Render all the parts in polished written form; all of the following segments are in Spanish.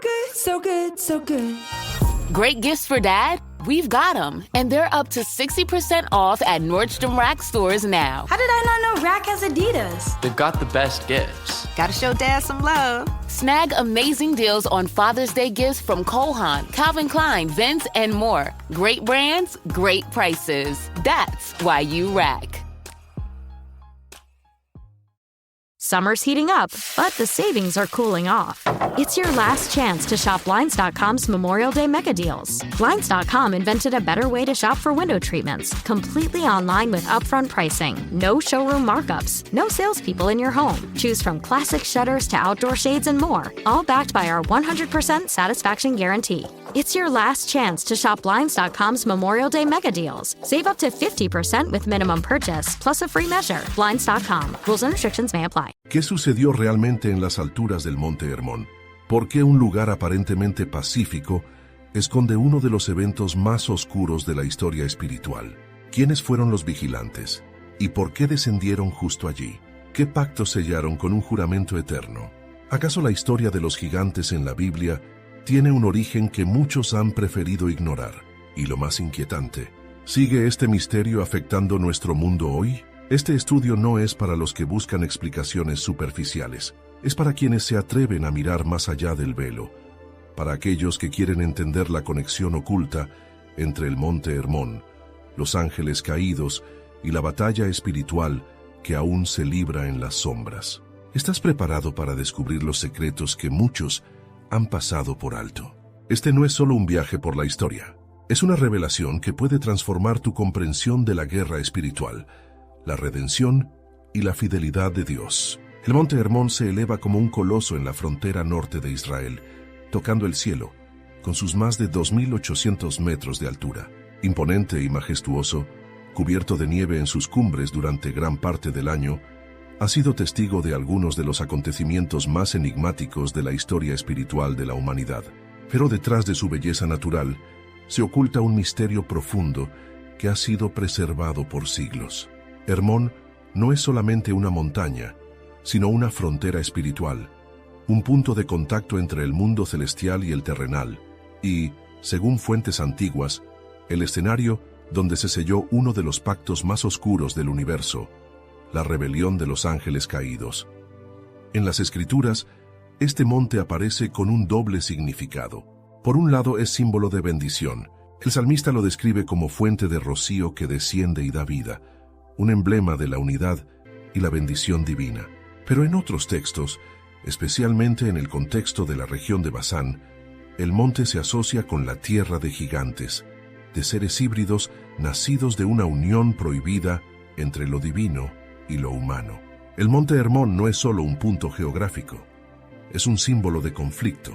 good, so good, so good. Great gifts for dad? We've got them, and they're up to 60% off at Nordstrom Rack stores now. How did I not know Rack has Adidas? They've got the best gifts. Gotta show dad some love. Snag amazing deals on Father's Day gifts from Cole Haan, Calvin Klein, Vince, and more. Great brands, great prices. That's why you Rack. Summer's heating up, but the savings are cooling off. It's your last chance to shop Blinds.com's Memorial Day mega deals. Blinds.com invented a better way to shop for window treatments, completely online with upfront pricing, no showroom markups, no salespeople in your home. Choose from classic shutters to outdoor shades and more, all backed by our 100% satisfaction guarantee. It's your last chance to shop Blinds.com's Memorial Day mega deals. Save up to 50% with minimum purchase, plus a free measure. Blinds.com. Rules and restrictions may apply. ¿Qué sucedió realmente en las alturas del Monte Hermón? ¿Por qué un lugar aparentemente pacífico esconde uno de los eventos más oscuros de la historia espiritual? ¿Quiénes fueron los vigilantes? ¿Y por qué descendieron justo allí? ¿Qué pacto sellaron con un juramento eterno? ¿Acaso la historia de los gigantes en la Biblia tiene un origen que muchos han preferido ignorar? Y lo más inquietante, ¿sigue este misterio afectando nuestro mundo hoy? Este estudio no es para los que buscan explicaciones superficiales, es para quienes se atreven a mirar más allá del velo, para aquellos que quieren entender la conexión oculta entre el Monte Hermón, los ángeles caídos y la batalla espiritual que aún se libra en las sombras. ¿Estás preparado para descubrir los secretos que muchos han pasado por alto? Este no es solo un viaje por la historia, es una revelación que puede transformar tu comprensión de la guerra espiritual, la redención y la fidelidad de Dios. El Monte Hermón se eleva como un coloso en la frontera norte de Israel, tocando el cielo, con sus más de 2.800 metros de altura. Imponente y majestuoso, cubierto de nieve en sus cumbres durante gran parte del año, ha sido testigo de algunos de los acontecimientos más enigmáticos de la historia espiritual de la humanidad. Pero detrás de su belleza natural, se oculta un misterio profundo que ha sido preservado por siglos. Hermón no es solamente una montaña, sino una frontera espiritual, un punto de contacto entre el mundo celestial y el terrenal, y, según fuentes antiguas, el escenario donde se selló uno de los pactos más oscuros del universo, la rebelión de los ángeles caídos. En las Escrituras, este monte aparece con un doble significado. Por un lado es símbolo de bendición. El salmista lo describe como fuente de rocío que desciende y da vida, un emblema de la unidad y la bendición divina. Pero en otros textos, especialmente en el contexto de la región de Basán, el monte se asocia con la tierra de gigantes, de seres híbridos nacidos de una unión prohibida entre lo divino y lo humano. El Monte Hermón no es solo un punto geográfico, es un símbolo de conflicto,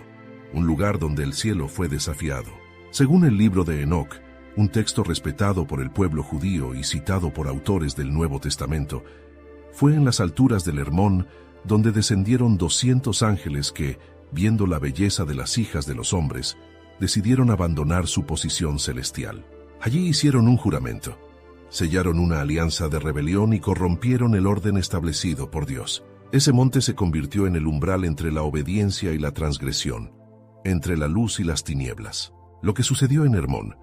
un lugar donde el cielo fue desafiado. Según el libro de Enoc, un texto respetado por el pueblo judío y citado por autores del Nuevo Testamento, fue en las alturas del Hermón donde descendieron 200 ángeles que, viendo la belleza de las hijas de los hombres, decidieron abandonar su posición celestial. Allí hicieron un juramento, sellaron una alianza de rebelión y corrompieron el orden establecido por Dios. Ese monte se convirtió en el umbral entre la obediencia y la transgresión, entre la luz y las tinieblas. Lo que sucedió en Hermón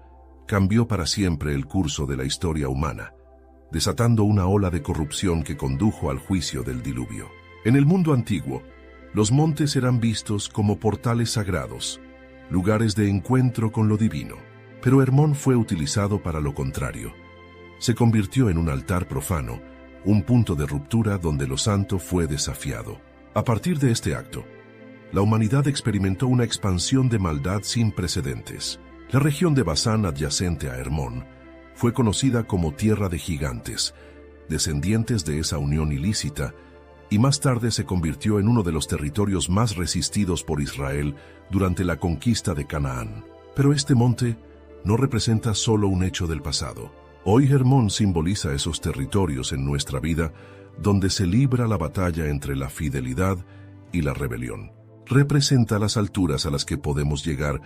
cambió para siempre el curso de la historia humana, desatando una ola de corrupción que condujo al juicio del diluvio. En el mundo antiguo, los montes eran vistos como portales sagrados, lugares de encuentro con lo divino. Pero Hermón fue utilizado para lo contrario. Se convirtió en un altar profano, un punto de ruptura donde lo santo fue desafiado. A partir de este acto, la humanidad experimentó una expansión de maldad sin precedentes. La región de Basán adyacente a Hermón fue conocida como Tierra de Gigantes, descendientes de esa unión ilícita, y más tarde se convirtió en uno de los territorios más resistidos por Israel durante la conquista de Canaán. Pero este monte no representa solo un hecho del pasado. Hoy Hermón simboliza esos territorios en nuestra vida donde se libra la batalla entre la fidelidad y la rebelión. Representa las alturas a las que podemos llegar,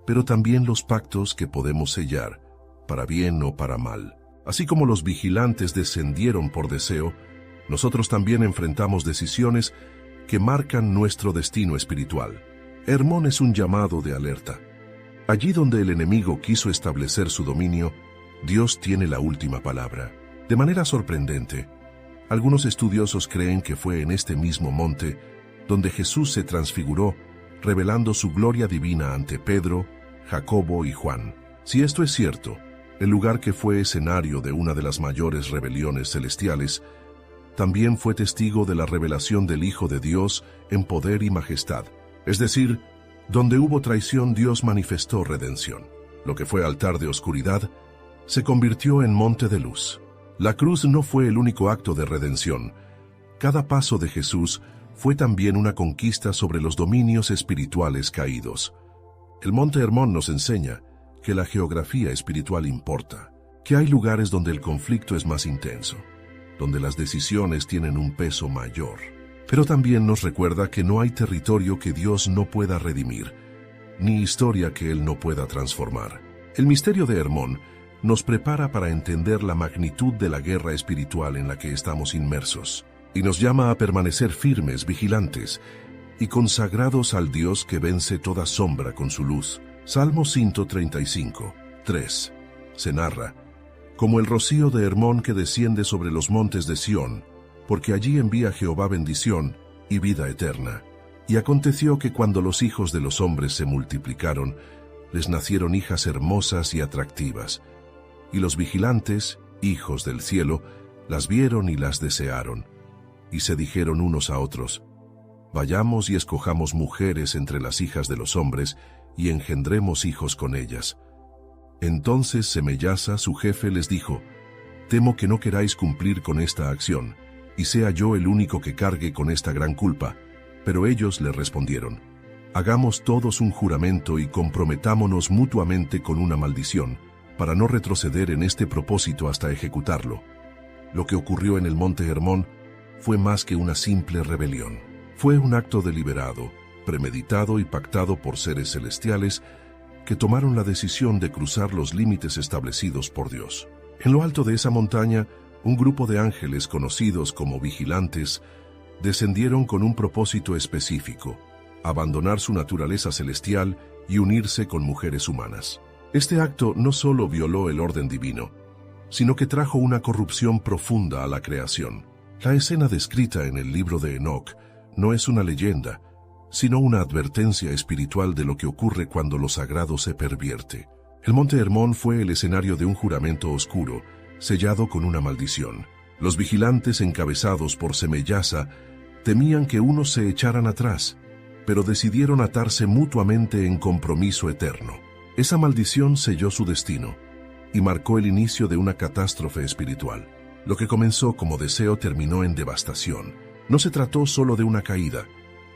pero también los pactos que podemos sellar, para bien o para mal. Así como los vigilantes descendieron por deseo, nosotros también enfrentamos decisiones que marcan nuestro destino espiritual. Hermón es un llamado de alerta. Allí donde el enemigo quiso establecer su dominio, Dios tiene la última palabra. De manera sorprendente, algunos estudiosos creen que fue en este mismo monte donde Jesús se transfiguró, revelando su gloria divina ante Pedro, Jacobo y Juan. Si esto es cierto, el lugar que fue escenario de una de las mayores rebeliones celestiales, también fue testigo de la revelación del Hijo de Dios en poder y majestad. Es decir, donde hubo traición, Dios manifestó redención. Lo que fue altar de oscuridad se convirtió en monte de luz. La cruz no fue el único acto de redención. Cada paso de Jesús fue también una conquista sobre los dominios espirituales caídos. El monte Hermón nos enseña que la geografía espiritual importa, que hay lugares donde el conflicto es más intenso, donde las decisiones tienen un peso mayor. Pero también nos recuerda que no hay territorio que Dios no pueda redimir, ni historia que Él no pueda transformar. El misterio de Hermón nos prepara para entender la magnitud de la guerra espiritual en la que estamos inmersos, y nos llama a permanecer firmes, vigilantes y consagrados al Dios que vence toda sombra con su luz. Salmo 135, 3. Se narra: como el rocío de Hermón que desciende sobre los montes de Sión, porque allí envía Jehová bendición y vida eterna. Y aconteció que cuando los hijos de los hombres se multiplicaron, les nacieron hijas hermosas y atractivas, y los vigilantes, hijos del cielo, las vieron y las desearon, y se dijeron unos a otros: vayamos y escojamos mujeres entre las hijas de los hombres, y engendremos hijos con ellas. Entonces Semeyasa, su jefe, les dijo: temo que no queráis cumplir con esta acción, y sea yo el único que cargue con esta gran culpa. Pero ellos le respondieron: hagamos todos un juramento y comprometámonos mutuamente con una maldición, para no retroceder en este propósito hasta ejecutarlo. Lo que ocurrió en el monte Hermón fue más que una simple rebelión. Fue un acto deliberado, premeditado y pactado por seres celestiales que tomaron la decisión de cruzar los límites establecidos por Dios. En lo alto de esa montaña, un grupo de ángeles conocidos como vigilantes descendieron con un propósito específico: abandonar su naturaleza celestial y unirse con mujeres humanas. Este acto no solo violó el orden divino, sino que trajo una corrupción profunda a la creación. La escena descrita en el libro de Enoc no es una leyenda, sino una advertencia espiritual de lo que ocurre cuando lo sagrado se pervierte. El monte Hermón fue el escenario de un juramento oscuro, sellado con una maldición. Los vigilantes, encabezados por Semeyasa, temían que unos se echaran atrás, pero decidieron atarse mutuamente en compromiso eterno. Esa maldición selló su destino y marcó el inicio de una catástrofe espiritual. Lo que comenzó como deseo terminó en devastación. No se trató solo de una caída,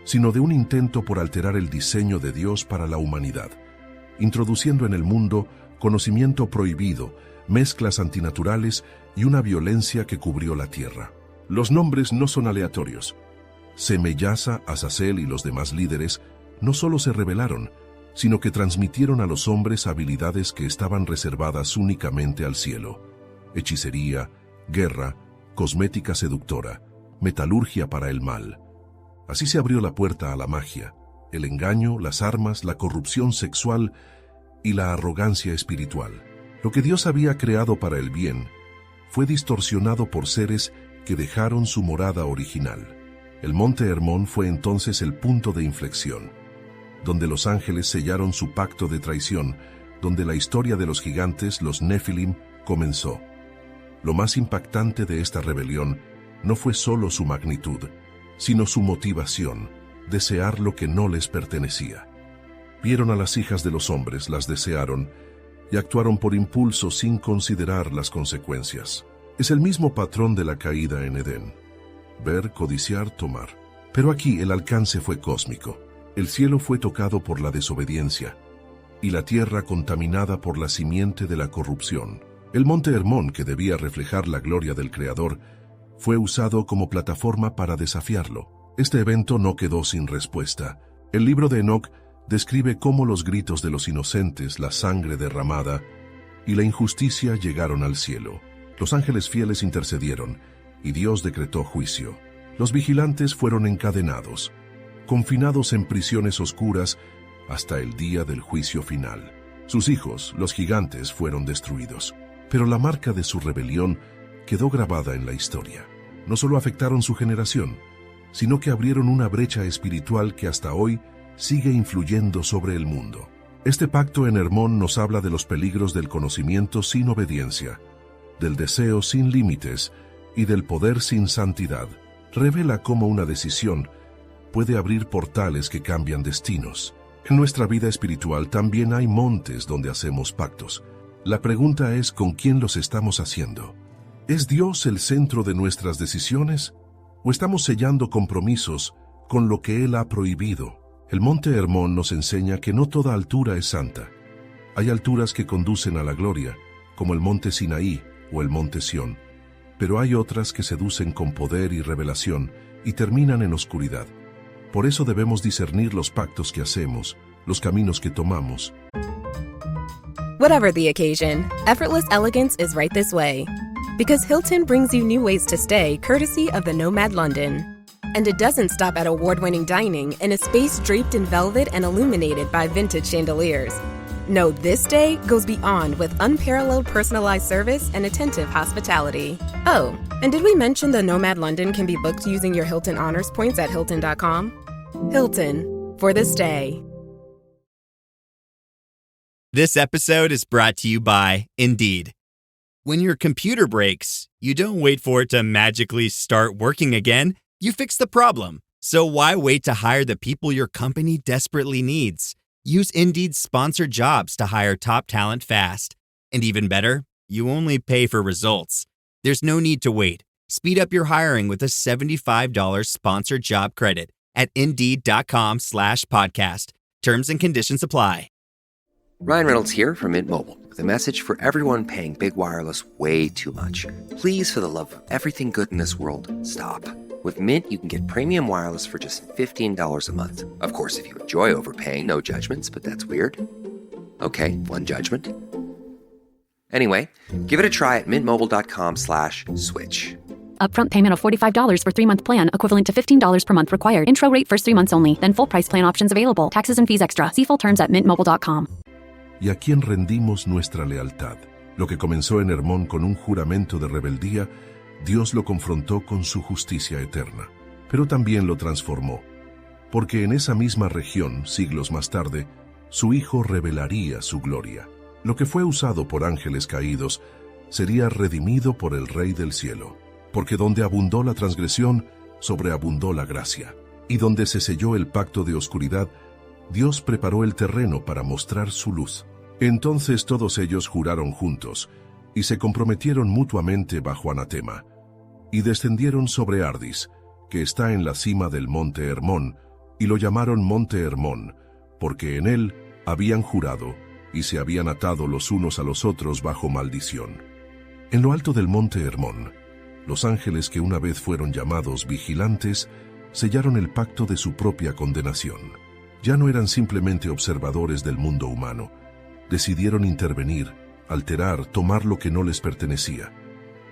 sino de un intento por alterar el diseño de Dios para la humanidad, introduciendo en el mundo conocimiento prohibido, mezclas antinaturales y una violencia que cubrió la tierra. Los nombres no son aleatorios. Semeyasa, Azazel y los demás líderes no solo se rebelaron, sino que transmitieron a los hombres habilidades que estaban reservadas únicamente al cielo: hechicería, guerra, cosmética seductora, metalurgia para el mal. Así se abrió la puerta a la magia, el engaño, las armas, la corrupción sexual y la arrogancia espiritual. Lo que Dios había creado para el bien fue distorsionado por seres que dejaron su morada original. El monte Hermón fue entonces el punto de inflexión, donde los ángeles sellaron su pacto de traición, donde la historia de los gigantes, los Nefilim, comenzó. Lo más impactante de esta rebelión no fue solo su magnitud, sino su motivación: desear lo que no les pertenecía. Vieron a las hijas de los hombres, las desearon y actuaron por impulso sin considerar las consecuencias. Es el mismo patrón de la caída en Edén: ver, codiciar, tomar. Pero aquí el alcance fue cósmico. El cielo fue tocado por la desobediencia y la tierra contaminada por la simiente de la corrupción. El monte Hermón, que debía reflejar la gloria del Creador, fue usado como plataforma para desafiarlo. Este evento no quedó sin respuesta. El libro de Enoc describe cómo los gritos de los inocentes, la sangre derramada y la injusticia llegaron al cielo. Los ángeles fieles intercedieron y Dios decretó juicio. Los vigilantes fueron encadenados, confinados en prisiones oscuras hasta el día del juicio final. Sus hijos, los gigantes, fueron destruidos, pero la marca de su rebelión quedó grabada en la historia. No solo afectaron su generación, sino que abrieron una brecha espiritual que hasta hoy sigue influyendo sobre el mundo. Este pacto en Hermón nos habla de los peligros del conocimiento sin obediencia, del deseo sin límites y del poder sin santidad. Revela cómo una decisión puede abrir portales que cambian destinos. En nuestra vida espiritual también hay montes donde hacemos pactos. La pregunta es ¿con quién los estamos haciendo? ¿Es Dios el centro de nuestras decisiones? ¿O estamos sellando compromisos con lo que Él ha prohibido? El monte Hermón nos enseña que no toda altura es santa. Hay alturas que conducen a la gloria, como el monte Sinaí o el monte Sión, pero hay otras que seducen con poder y revelación y terminan en oscuridad. Por eso debemos discernir los pactos que hacemos, los caminos que tomamos. Whatever the occasion, effortless elegance is right this way. Because Hilton brings you new ways to stay courtesy of the Nomad London. And it doesn't stop at award-winning dining in a space draped in velvet and illuminated by vintage chandeliers. No, this day goes beyond with unparalleled personalized service and attentive hospitality. Oh, and did we mention the Nomad London can be booked using your Hilton Honors points at Hilton.com? Hilton, for this day. This episode is brought to you by Indeed. When your computer breaks, you don't wait for it to magically start working again. You fix the problem. So why wait to hire the people your company desperately needs? Use Indeed's sponsored jobs to hire top talent fast. And even better, you only pay for results. There's no need to wait. Speed up your hiring with a $75 sponsored job credit at Indeed.com/podcast. Terms and conditions apply. Ryan Reynolds here from Mint Mobile with a message for everyone paying big wireless way too much. Please, for the love of everything good in this world, stop. With Mint, you can get premium wireless for just $15 a month. Of course, if you enjoy overpaying, no judgments, but that's weird. Okay, one judgment. Anyway, give it a try at mintmobile.com/switch. Upfront payment of $45 for 3-month plan, equivalent to $15 per month required. Intro rate first 3 months only, then full price plan options available. Taxes and fees extra. See full terms at mintmobile.com. ¿Y a quién rendimos nuestra lealtad? Lo que comenzó en Hermón con un juramento de rebeldía, Dios lo confrontó con su justicia eterna, pero también lo transformó, porque en esa misma región, siglos más tarde, su Hijo revelaría su gloria. Lo que fue usado por ángeles caídos sería redimido por el Rey del cielo, porque donde abundó la transgresión, sobreabundó la gracia, y donde se selló el pacto de oscuridad, Dios preparó el terreno para mostrar su luz. Entonces todos ellos juraron juntos, y se comprometieron mutuamente bajo anatema, y descendieron sobre Ardis, que está en la cima del monte Hermón, y lo llamaron monte Hermón, porque en él habían jurado, y se habían atado los unos a los otros bajo maldición. En lo alto del monte Hermón, los ángeles que una vez fueron llamados vigilantes, sellaron el pacto de su propia condenación. Ya no eran simplemente observadores del mundo humano, decidieron intervenir, alterar, tomar lo que no les pertenecía.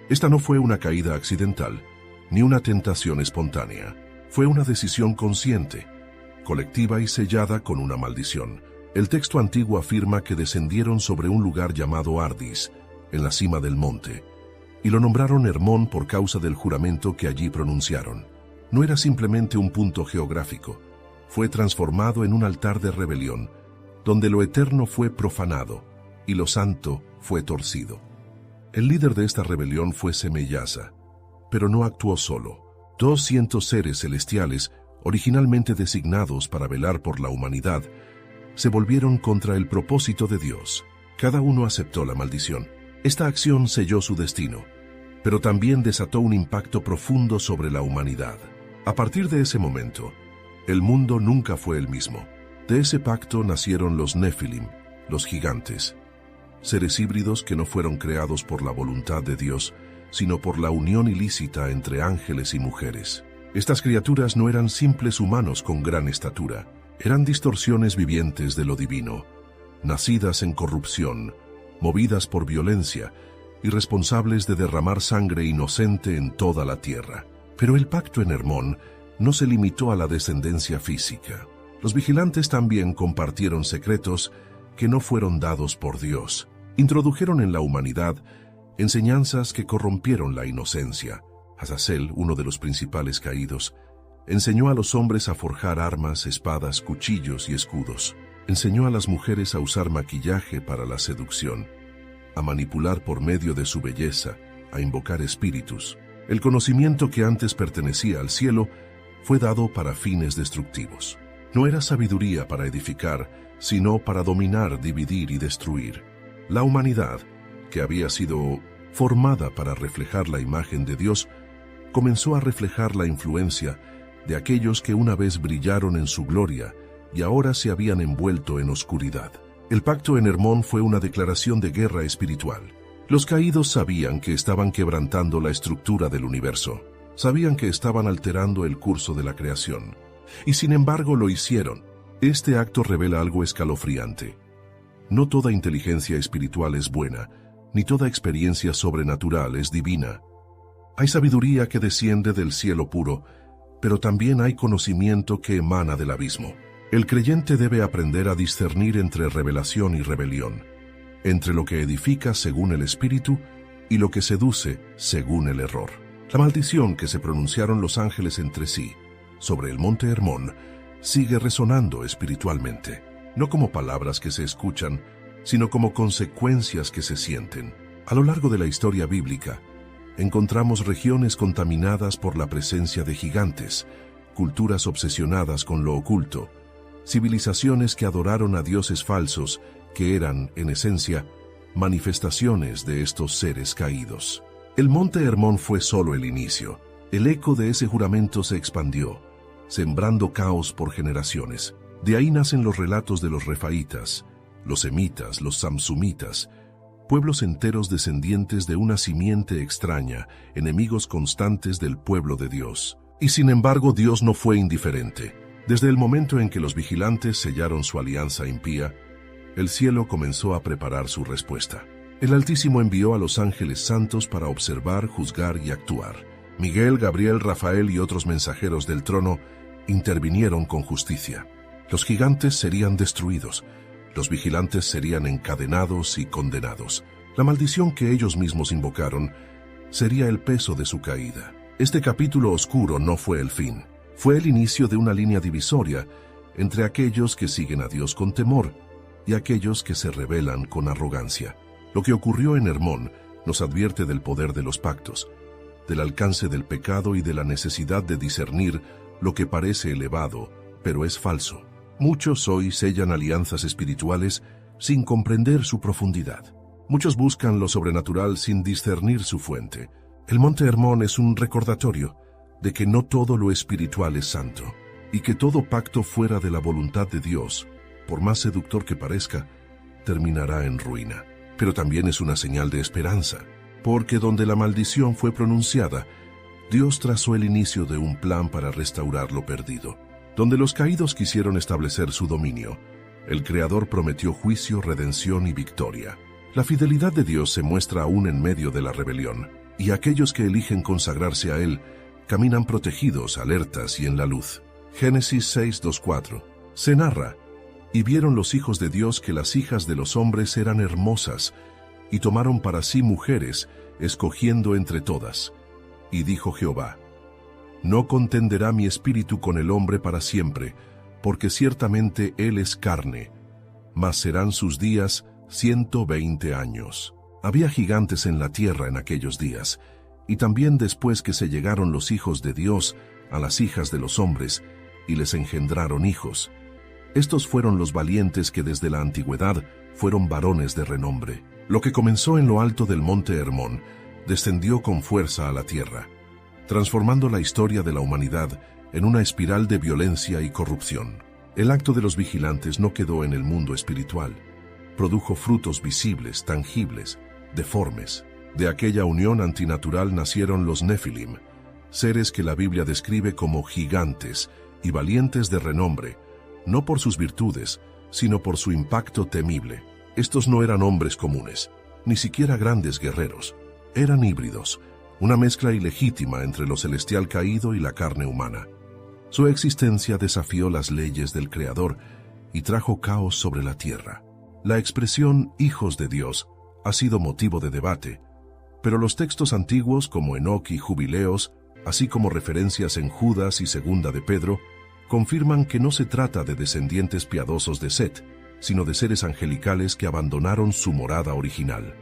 Esta no fue una caída accidental, ni una tentación espontánea. Fue una decisión consciente, colectiva y sellada con una maldición. El texto antiguo afirma que descendieron sobre un lugar llamado Ardis, en la cima del monte, y lo nombraron Hermón por causa del juramento que allí pronunciaron. No era simplemente un punto geográfico, fue transformado en un altar de rebelión, donde lo eterno fue profanado y lo santo fue torcido. El líder de esta rebelión fue Semeyasa, pero no actuó solo. 200 seres celestiales, originalmente designados para velar por la humanidad, se volvieron contra el propósito de Dios. Cada uno aceptó la maldición. Esta acción selló su destino, pero también desató un impacto profundo sobre la humanidad. A partir de ese momento, el mundo nunca fue el mismo. De ese pacto nacieron los Nefilim, los gigantes, seres híbridos que no fueron creados por la voluntad de Dios, sino por la unión ilícita entre ángeles y mujeres. Estas criaturas no eran simples humanos con gran estatura, eran distorsiones vivientes de lo divino, nacidas en corrupción, movidas por violencia y responsables de derramar sangre inocente en toda la tierra. Pero el pacto en Hermón no se limitó a la descendencia física. Los vigilantes también compartieron secretos que no fueron dados por Dios. Introdujeron en la humanidad enseñanzas que corrompieron la inocencia. Azazel, uno de los principales caídos, enseñó a los hombres a forjar armas, espadas, cuchillos y escudos. Enseñó a las mujeres a usar maquillaje para la seducción, a manipular por medio de su belleza, a invocar espíritus. El conocimiento que antes pertenecía al cielo fue dado para fines destructivos. No era sabiduría para edificar, sino para dominar, dividir y destruir. La humanidad, que había sido formada para reflejar la imagen de Dios, comenzó a reflejar la influencia de aquellos que una vez brillaron en su gloria y ahora se habían envuelto en oscuridad. El pacto en Hermón fue una declaración de guerra espiritual. Los caídos sabían que estaban quebrantando la estructura del universo, sabían que estaban alterando el curso de la creación, y sin embargo lo hicieron. Este acto revela algo escalofriante. No toda inteligencia espiritual es buena, ni toda experiencia sobrenatural es divina. Hay sabiduría que desciende del cielo puro, pero también hay conocimiento que emana del abismo. El creyente debe aprender a discernir entre revelación y rebelión, entre lo que edifica según el Espíritu y lo que seduce según el error. La maldición que se pronunciaron los ángeles entre sí sobre el monte Hermón sigue resonando espiritualmente, no como palabras que se escuchan, sino como consecuencias que se sienten. A lo largo de la historia bíblica, encontramos regiones contaminadas por la presencia de gigantes, culturas obsesionadas con lo oculto, civilizaciones que adoraron a dioses falsos que eran, en esencia, manifestaciones de estos seres caídos. El monte Hermón fue solo el inicio. El eco de ese juramento se expandió, sembrando caos por generaciones. De ahí nacen los relatos de los refaítas, los semitas, los samsumitas, pueblos enteros descendientes de una simiente extraña, enemigos constantes del pueblo de Dios. Y sin embargo, Dios no fue indiferente. Desde el momento en que los vigilantes sellaron su alianza impía, el cielo comenzó a preparar su respuesta. El Altísimo envió a los ángeles santos para observar, juzgar y actuar. Miguel, Gabriel, Rafael y otros mensajeros del trono intervinieron con justicia. Los gigantes serían destruidos, los vigilantes serían encadenados y condenados. La maldición que ellos mismos invocaron sería el peso de su caída. Este capítulo oscuro no fue el fin. Fue el inicio de una línea divisoria entre aquellos que siguen a Dios con temor y aquellos que se rebelan con arrogancia. Lo que ocurrió en Hermón nos advierte del poder de los pactos, del alcance del pecado y de la necesidad de discernir lo que parece elevado, pero es falso. Muchos hoy sellan alianzas espirituales sin comprender su profundidad. Muchos buscan lo sobrenatural sin discernir su fuente. El monte Hermón es un recordatorio de que no todo lo espiritual es santo, y que todo pacto fuera de la voluntad de Dios, por más seductor que parezca, terminará en ruina. Pero también es una señal de esperanza, porque donde la maldición fue pronunciada, Dios trazó el inicio de un plan para restaurar lo perdido. Donde los caídos quisieron establecer su dominio, el Creador prometió juicio, redención y victoria. La fidelidad de Dios se muestra aún en medio de la rebelión, y aquellos que eligen consagrarse a Él caminan protegidos, alertas y en la luz. Génesis 6:2-4. Se narra: y vieron los hijos de Dios que las hijas de los hombres eran hermosas, y tomaron para sí mujeres, escogiendo entre todas. Y dijo Jehová: no contenderá mi espíritu con el hombre para siempre, porque ciertamente él es carne, mas serán sus días 120 años. Había gigantes en la tierra en aquellos días, y también después que se llegaron los hijos de Dios a las hijas de los hombres, y les engendraron hijos. Estos fueron los valientes que desde la antigüedad fueron varones de renombre. Lo que comenzó en lo alto del monte Hermón descendió con fuerza a la tierra, transformando la historia de la humanidad en una espiral de violencia y corrupción. El acto de los vigilantes no quedó en el mundo espiritual. Produjo frutos visibles, tangibles, deformes. De aquella unión antinatural nacieron los Nefilim, seres que la Biblia describe como gigantes y valientes de renombre, no por sus virtudes, sino por su impacto temible. Estos no eran hombres comunes, ni siquiera grandes guerreros. Eran híbridos, una mezcla ilegítima entre lo celestial caído y la carne humana. Su existencia desafió las leyes del Creador y trajo caos sobre la tierra. La expresión hijos de Dios ha sido motivo de debate, pero los textos antiguos como Enoc y Jubileos, así como referencias en Judas y Segunda de Pedro, confirman que no se trata de descendientes piadosos de Set, sino de seres angelicales que abandonaron su morada original.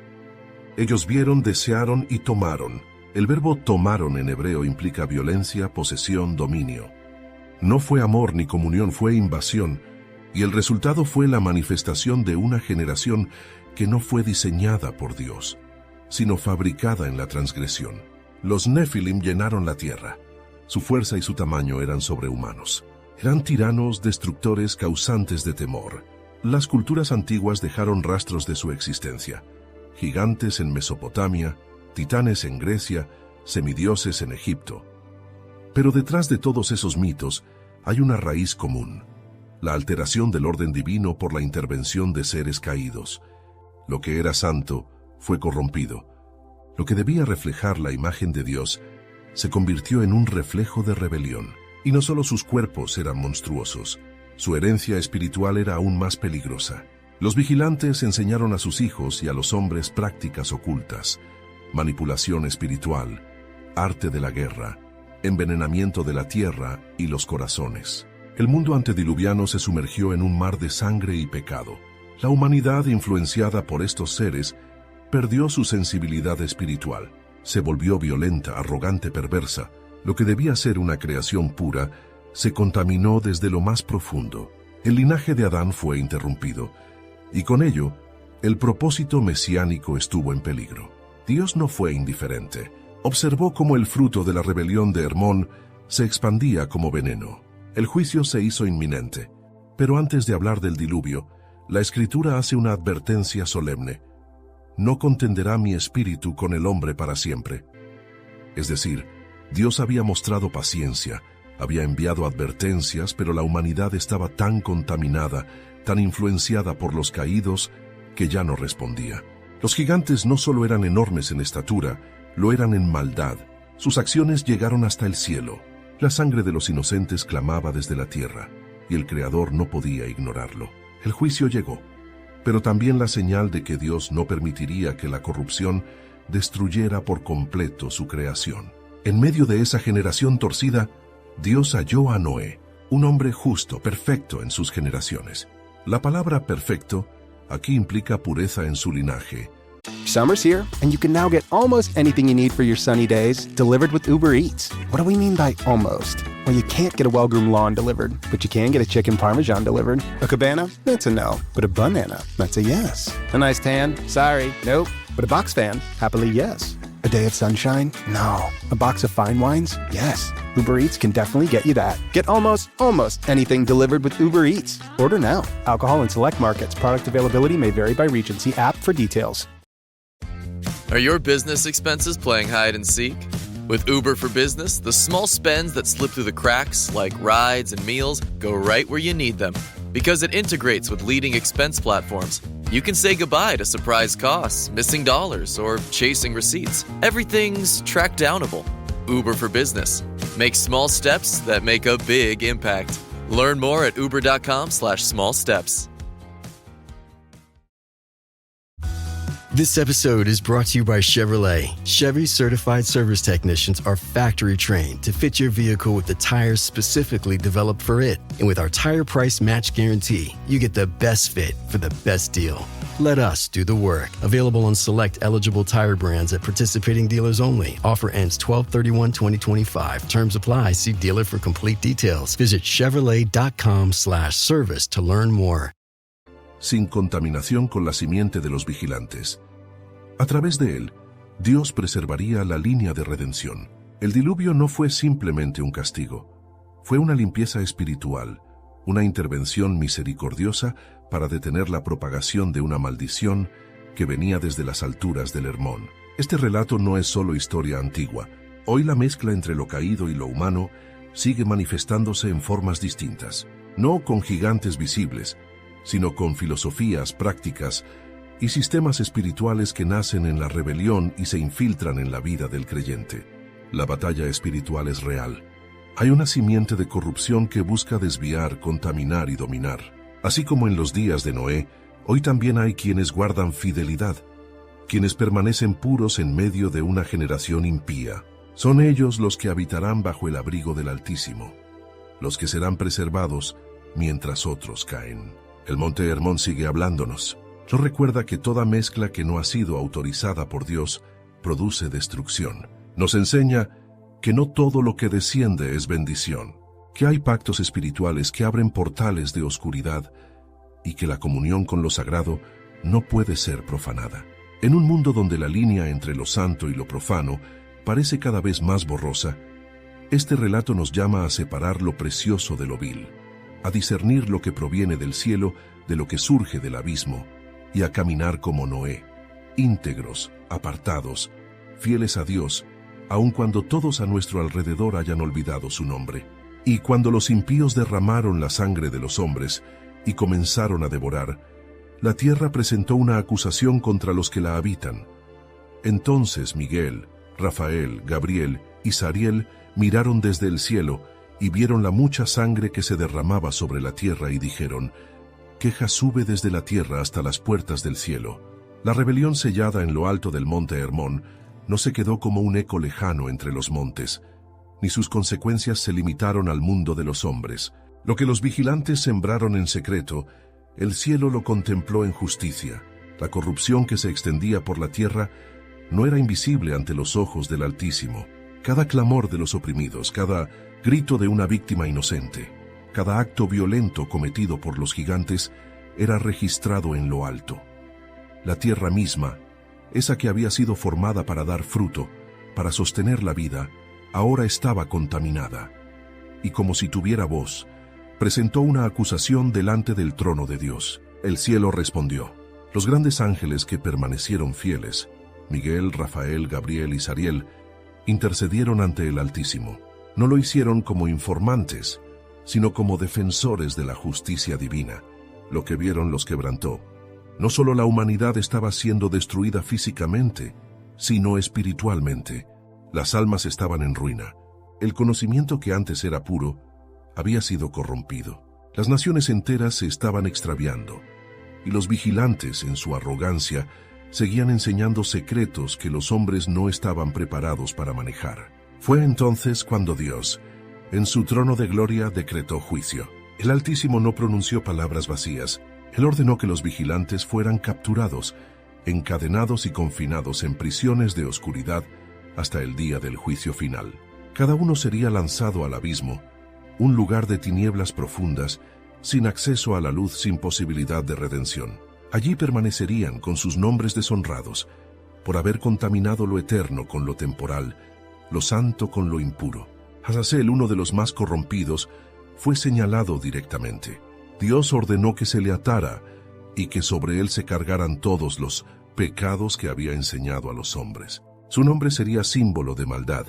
Ellos vieron, desearon y tomaron. El verbo tomaron en hebreo implica violencia, posesión, dominio. No fue amor ni comunión, fue invasión, y el resultado fue la manifestación de una generación que no fue diseñada por Dios, sino fabricada en la transgresión. Los Nefilim llenaron la tierra. Su fuerza y su tamaño eran sobrehumanos. Eran tiranos, destructores, causantes de temor. Las culturas antiguas dejaron rastros de su existencia. Gigantes en Mesopotamia, titanes en Grecia, semidioses en Egipto. Pero detrás de todos esos mitos hay una raíz común: la alteración del orden divino por la intervención de seres caídos. Lo que era santo fue corrompido. Lo que debía reflejar la imagen de Dios se convirtió en un reflejo de rebelión. Y no solo sus cuerpos eran monstruosos, su herencia espiritual era aún más peligrosa. Los vigilantes enseñaron a sus hijos y a los hombres prácticas ocultas: manipulación espiritual, arte de la guerra, envenenamiento de la tierra y los corazones. El mundo antediluviano se sumergió en un mar de sangre y pecado. La humanidad, influenciada por estos seres, perdió su sensibilidad espiritual. Se volvió violenta, arrogante, perversa. Lo que debía ser una creación pura se contaminó desde lo más profundo. El linaje de Adán fue interrumpido, y con ello, el propósito mesiánico estuvo en peligro. Dios no fue indiferente. Observó cómo el fruto de la rebelión de Hermón se expandía como veneno. El juicio se hizo inminente, pero antes de hablar del diluvio, la Escritura hace una advertencia solemne: no contenderá mi espíritu con el hombre para siempre. Es decir, Dios había mostrado paciencia, había enviado advertencias, pero la humanidad estaba tan contaminada, tan influenciada por los caídos, que ya no respondía. Los gigantes no solo eran enormes en estatura, lo eran en maldad. Sus acciones llegaron hasta el cielo. La sangre de los inocentes clamaba desde la tierra, y el Creador no podía ignorarlo. El juicio llegó, pero también la señal de que Dios no permitiría que la corrupción destruyera por completo su creación. En medio de esa generación torcida, Dios halló a Noé, un hombre justo, perfecto en sus generaciones. La palabra perfecto aquí implica pureza en su linaje. Summer's here, and you can now get almost anything you need for your sunny days delivered with Uber Eats. What do we mean by almost? Well, you can't get a well-groomed lawn delivered, but you can get a chicken parmesan delivered. A cabana? That's a no. But a banana? That's a yes. A nice tan? Sorry, nope. But a box fan? Happily, yes. A day of sunshine? No. A box of fine wines? Yes. Uber Eats can definitely get you that. Get almost anything delivered with Uber Eats. Order now. Alcohol in select markets. Product availability may vary by region. See app for details. Are your business expenses playing hide and seek? With Uber for Business, the small spends that slip through the cracks, like rides and meals, go right where you need them. Because it integrates with leading expense platforms, you can say goodbye to surprise costs, missing dollars, or chasing receipts. Everything's track downable. Uber for Business. Make small steps that make a big impact. Learn more at uber.com/small steps. This episode is brought to you by Chevrolet. Chevy certified service technicians are factory trained to fit your vehicle with the tires specifically developed for it. And with our tire price match guarantee, you get the best fit for the best deal. Let us do the work. Available on select eligible tire brands at participating dealers only. Offer ends 12/31/2025. Terms apply. See dealer for complete details. Visit Chevrolet.com/service to learn more. Sin contaminación con la simiente de los vigilantes. A través de él, Dios preservaría la línea de redención. El diluvio no fue simplemente un castigo, fue una limpieza espiritual, una intervención misericordiosa para detener la propagación de una maldición que venía desde las alturas del Hermón. Este relato no es solo historia antigua. Hoy la mezcla entre lo caído y lo humano sigue manifestándose en formas distintas, no con gigantes visibles, sino con filosofías, prácticas y sistemas espirituales que nacen en la rebelión y se infiltran en la vida del creyente. La batalla espiritual es real, Hay una simiente de corrupción que busca desviar, contaminar y dominar. Así como en los días de Noé, hoy también hay quienes guardan fidelidad, quienes permanecen puros en medio de una generación impía. Son ellos los que habitarán bajo el abrigo del Altísimo, los que serán preservados mientras otros caen. El Monte Hermón sigue hablándonos. Nos recuerda que toda mezcla que no ha sido autorizada por Dios produce destrucción. Nos enseña que no todo lo que desciende es bendición, que hay pactos espirituales que abren portales de oscuridad y que la comunión con lo sagrado no puede ser profanada. En un mundo donde la línea entre lo santo y lo profano parece cada vez más borrosa, este relato nos llama a separar lo precioso de lo vil, a discernir lo que proviene del cielo de lo que surge del abismo y a caminar como Noé, íntegros, apartados, fieles a Dios, aun cuando todos a nuestro alrededor hayan olvidado su nombre. Y cuando los impíos derramaron la sangre de los hombres y comenzaron a devorar, la tierra presentó una acusación contra los que la habitan. Entonces Miguel, Rafael, Gabriel y Sariel miraron desde el cielo y vieron la mucha sangre que se derramaba sobre la tierra y dijeron: queja sube desde la tierra hasta las puertas del cielo. La rebelión sellada en lo alto del monte Hermón no se quedó como un eco lejano entre los montes, ni sus consecuencias se limitaron al mundo de los hombres. Lo que los vigilantes sembraron en secreto, el cielo lo contempló en justicia. La corrupción que se extendía por la tierra no era invisible ante los ojos del Altísimo. Cada clamor de los oprimidos, cada grito de una víctima inocente, cada acto violento cometido por los gigantes era registrado en lo alto. La tierra misma, esa que había sido formada para dar fruto, para sostener la vida, ahora estaba contaminada. Y como si tuviera voz, presentó una acusación delante del trono de Dios. El cielo respondió. Los grandes ángeles que permanecieron fieles, Miguel, Rafael, Gabriel y Sariel, intercedieron ante el Altísimo. No lo hicieron como informantes, sino como defensores de la justicia divina. Lo que vieron los quebrantó. No solo la humanidad estaba siendo destruida físicamente, sino espiritualmente. Las almas estaban en ruina. El conocimiento que antes era puro había sido corrompido. Las naciones enteras se estaban extraviando, y los vigilantes, en su arrogancia, seguían enseñando secretos que los hombres no estaban preparados para manejar. Fue entonces cuando Dios, en su trono de gloria, decretó juicio. El Altísimo no pronunció palabras vacías. Él ordenó que los vigilantes fueran capturados, encadenados y confinados en prisiones de oscuridad hasta el día del juicio final. Cada uno sería lanzado al abismo, un lugar de tinieblas profundas, sin acceso a la luz, sin posibilidad de redención. Allí permanecerían con sus nombres deshonrados, por haber contaminado lo eterno con lo temporal, lo santo con lo impuro. Azazel, uno de los más corrompidos, fue señalado directamente. Dios ordenó que se le atara y que sobre él se cargaran todos los pecados que había enseñado a los hombres. Su nombre sería símbolo de maldad,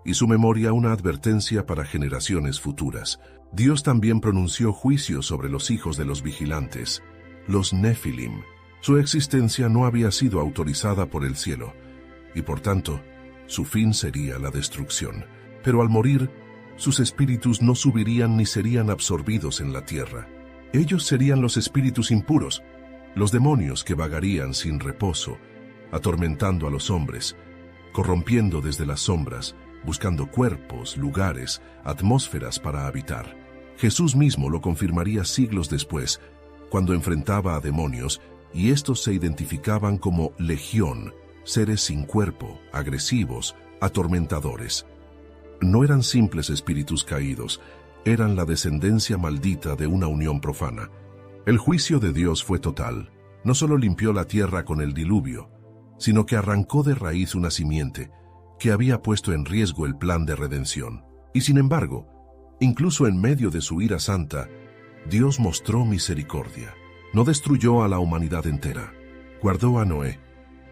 y su memoria una advertencia para generaciones futuras. Dios también pronunció juicio sobre los hijos de los vigilantes, los Nefilim. Su existencia no había sido autorizada por el cielo, y por tanto, su fin sería la destrucción. Pero al morir, sus espíritus no subirían ni serían absorbidos en la tierra. Ellos serían los espíritus impuros, los demonios que vagarían sin reposo, atormentando a los hombres, corrompiendo desde las sombras, buscando cuerpos, lugares, atmósferas para habitar. Jesús mismo lo confirmaría siglos después, cuando enfrentaba a demonios, y estos se identificaban como legión, seres sin cuerpo, agresivos, atormentadores. No eran simples espíritus caídos, eran la descendencia maldita de una unión profana. El juicio de Dios fue total. No solo limpió la tierra con el diluvio, sino que arrancó de raíz una simiente que había puesto en riesgo el plan de redención. Y sin embargo, incluso en medio de su ira santa, Dios mostró misericordia. No destruyó a la humanidad entera. Guardó a Noé.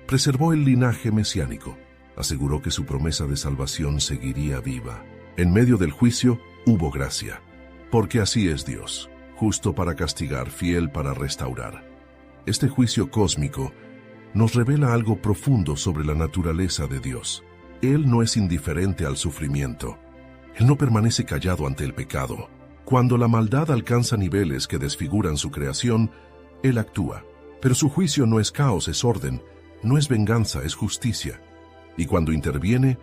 Preservó el linaje mesiánico. Aseguró que su promesa de salvación seguiría viva. En medio del juicio hubo gracia, porque así es Dios, justo para castigar, fiel para restaurar. Este juicio cósmico nos revela algo profundo sobre la naturaleza de Dios. Él no es indiferente al sufrimiento. Él no permanece callado ante el pecado. Cuando la maldad alcanza niveles que desfiguran su creación, Él actúa. Pero su juicio no es caos, es orden, no es venganza, es justicia. Y cuando interviene,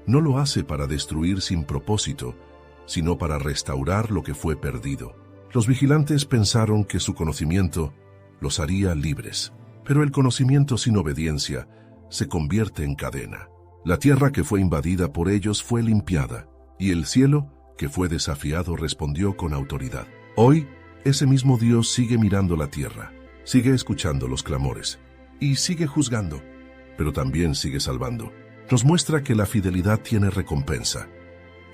no lo hace para destruir sin propósito, sino para restaurar lo que fue perdido. Los vigilantes pensaron que su conocimiento los haría libres, pero el conocimiento sin obediencia se convierte en cadena. La tierra que fue invadida por ellos fue limpiada, y el cielo, que fue desafiado, respondió con autoridad. Hoy, ese mismo Dios sigue mirando la tierra, sigue escuchando los clamores, y sigue juzgando, pero también sigue salvando. Nos muestra que la fidelidad tiene recompensa,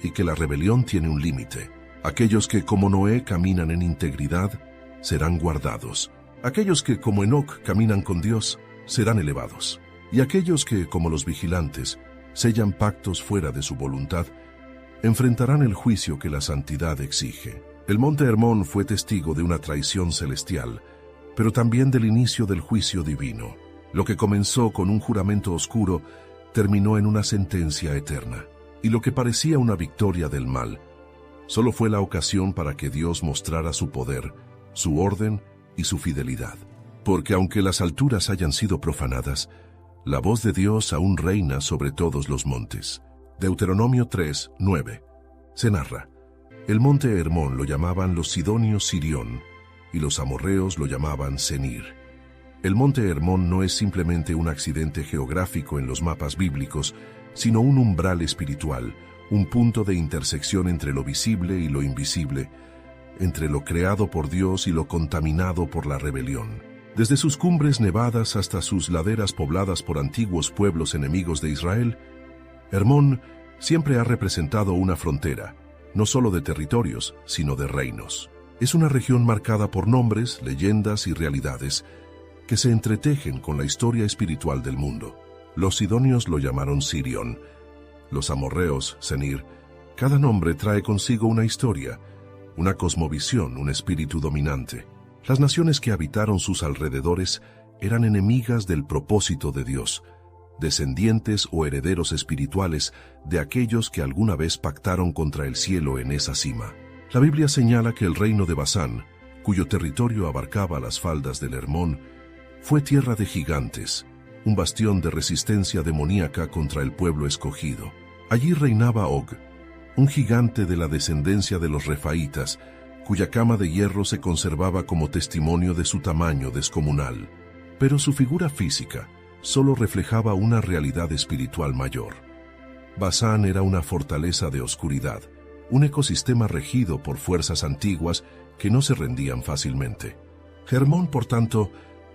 y que la rebelión tiene un límite. Aquellos que como Noé caminan en integridad serán guardados. Aquellos que como Enoc caminan con Dios serán elevados. Y aquellos que como los vigilantes sellan pactos fuera de su voluntad enfrentarán el juicio que la santidad exige. El monte Hermón fue testigo de una traición celestial, pero también del inicio del juicio divino. Lo que comenzó con un juramento oscuro terminó en una sentencia eterna. Y lo que parecía una victoria del mal solo fue la ocasión para que Dios mostrara su poder, su orden y su fidelidad. Porque aunque las alturas hayan sido profanadas, la voz de Dios aún reina sobre todos los montes. Deuteronomio 3:9. Se narra: el monte Hermón lo llamaban los sidonios Sirión, y los amorreos lo llamaban Senir. El monte Hermón no es simplemente un accidente geográfico en los mapas bíblicos, sino un umbral espiritual, un punto de intersección entre lo visible y lo invisible, entre lo creado por Dios y lo contaminado por la rebelión. Desde sus cumbres nevadas hasta sus laderas pobladas por antiguos pueblos enemigos de Israel, Hermón siempre ha representado una frontera, no solo de territorios, sino de reinos. Es una región marcada por nombres, leyendas y realidades que se entretejen con la historia espiritual del mundo. Los sidonios lo llamaron Sirión, los amorreos, Senir. Cada nombre trae consigo una historia, una cosmovisión, un espíritu dominante. Las naciones que habitaron sus alrededores eran enemigas del propósito de Dios, descendientes o herederos espirituales de aquellos que alguna vez pactaron contra el cielo en esa cima. La Biblia señala que el reino de Basán, cuyo territorio abarcaba las faldas del Hermón, fue tierra de gigantes, un bastión de resistencia demoníaca contra el pueblo escogido. Allí reinaba Og, un gigante de la descendencia de los refaítas, cuya cama de hierro se conservaba como testimonio de su tamaño descomunal. Pero su figura física solo reflejaba una realidad espiritual mayor. Basán era una fortaleza de oscuridad, un ecosistema regido por fuerzas antiguas que no se rendían fácilmente. Hermón, por tanto,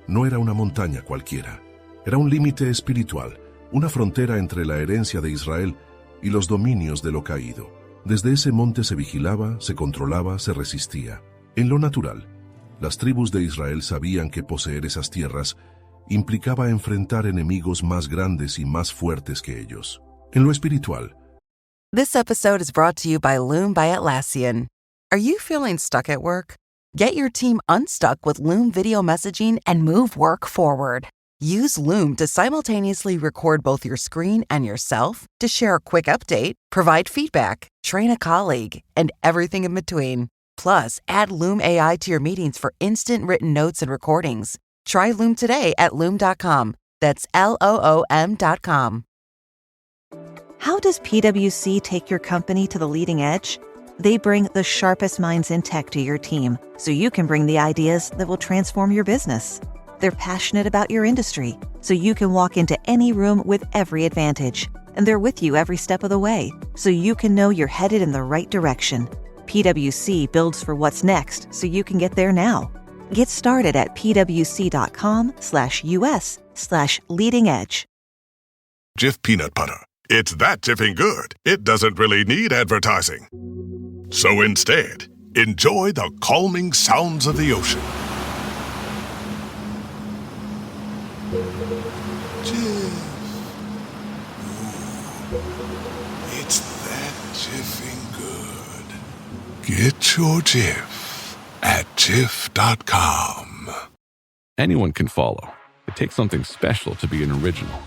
no era una montaña cualquiera. Era un límite espiritual, una frontera entre la herencia de Israel y los dominios de lo caído. Desde ese monte se vigilaba, se controlaba, se resistía. En lo natural, las tribus de Israel sabían que poseer esas tierras implicaba enfrentar enemigos más grandes y más fuertes que ellos. En lo espiritual. This episode is brought to you by Loom by Atlassian. Are you feeling stuck at work? Get your team unstuck with Loom video messaging and move work forward. Use Loom to simultaneously record both your screen and yourself to share a quick update, provide feedback, train a colleague, and everything in between. Plus, add Loom AI to your meetings for instant written notes and recordings. Try Loom today at Loom.com. That's LOOM.com. How does PwC take your company to the leading edge? They bring the sharpest minds in tech to your team, so you can bring the ideas that will transform your business. They're passionate about your industry, so you can walk into any room with every advantage. And they're with you every step of the way, so you can know you're headed in the right direction. PwC builds for what's next, so you can get there now. Get started at pwc.com/us/leading edge. Jif peanut butter. It's that jiffing good, it doesn't really need advertising. So instead, enjoy the calming sounds of the ocean. Jif. Ooh, it's that jiffing good. Get your Jif at Jif.com. Anyone can follow. It takes something special to be an original.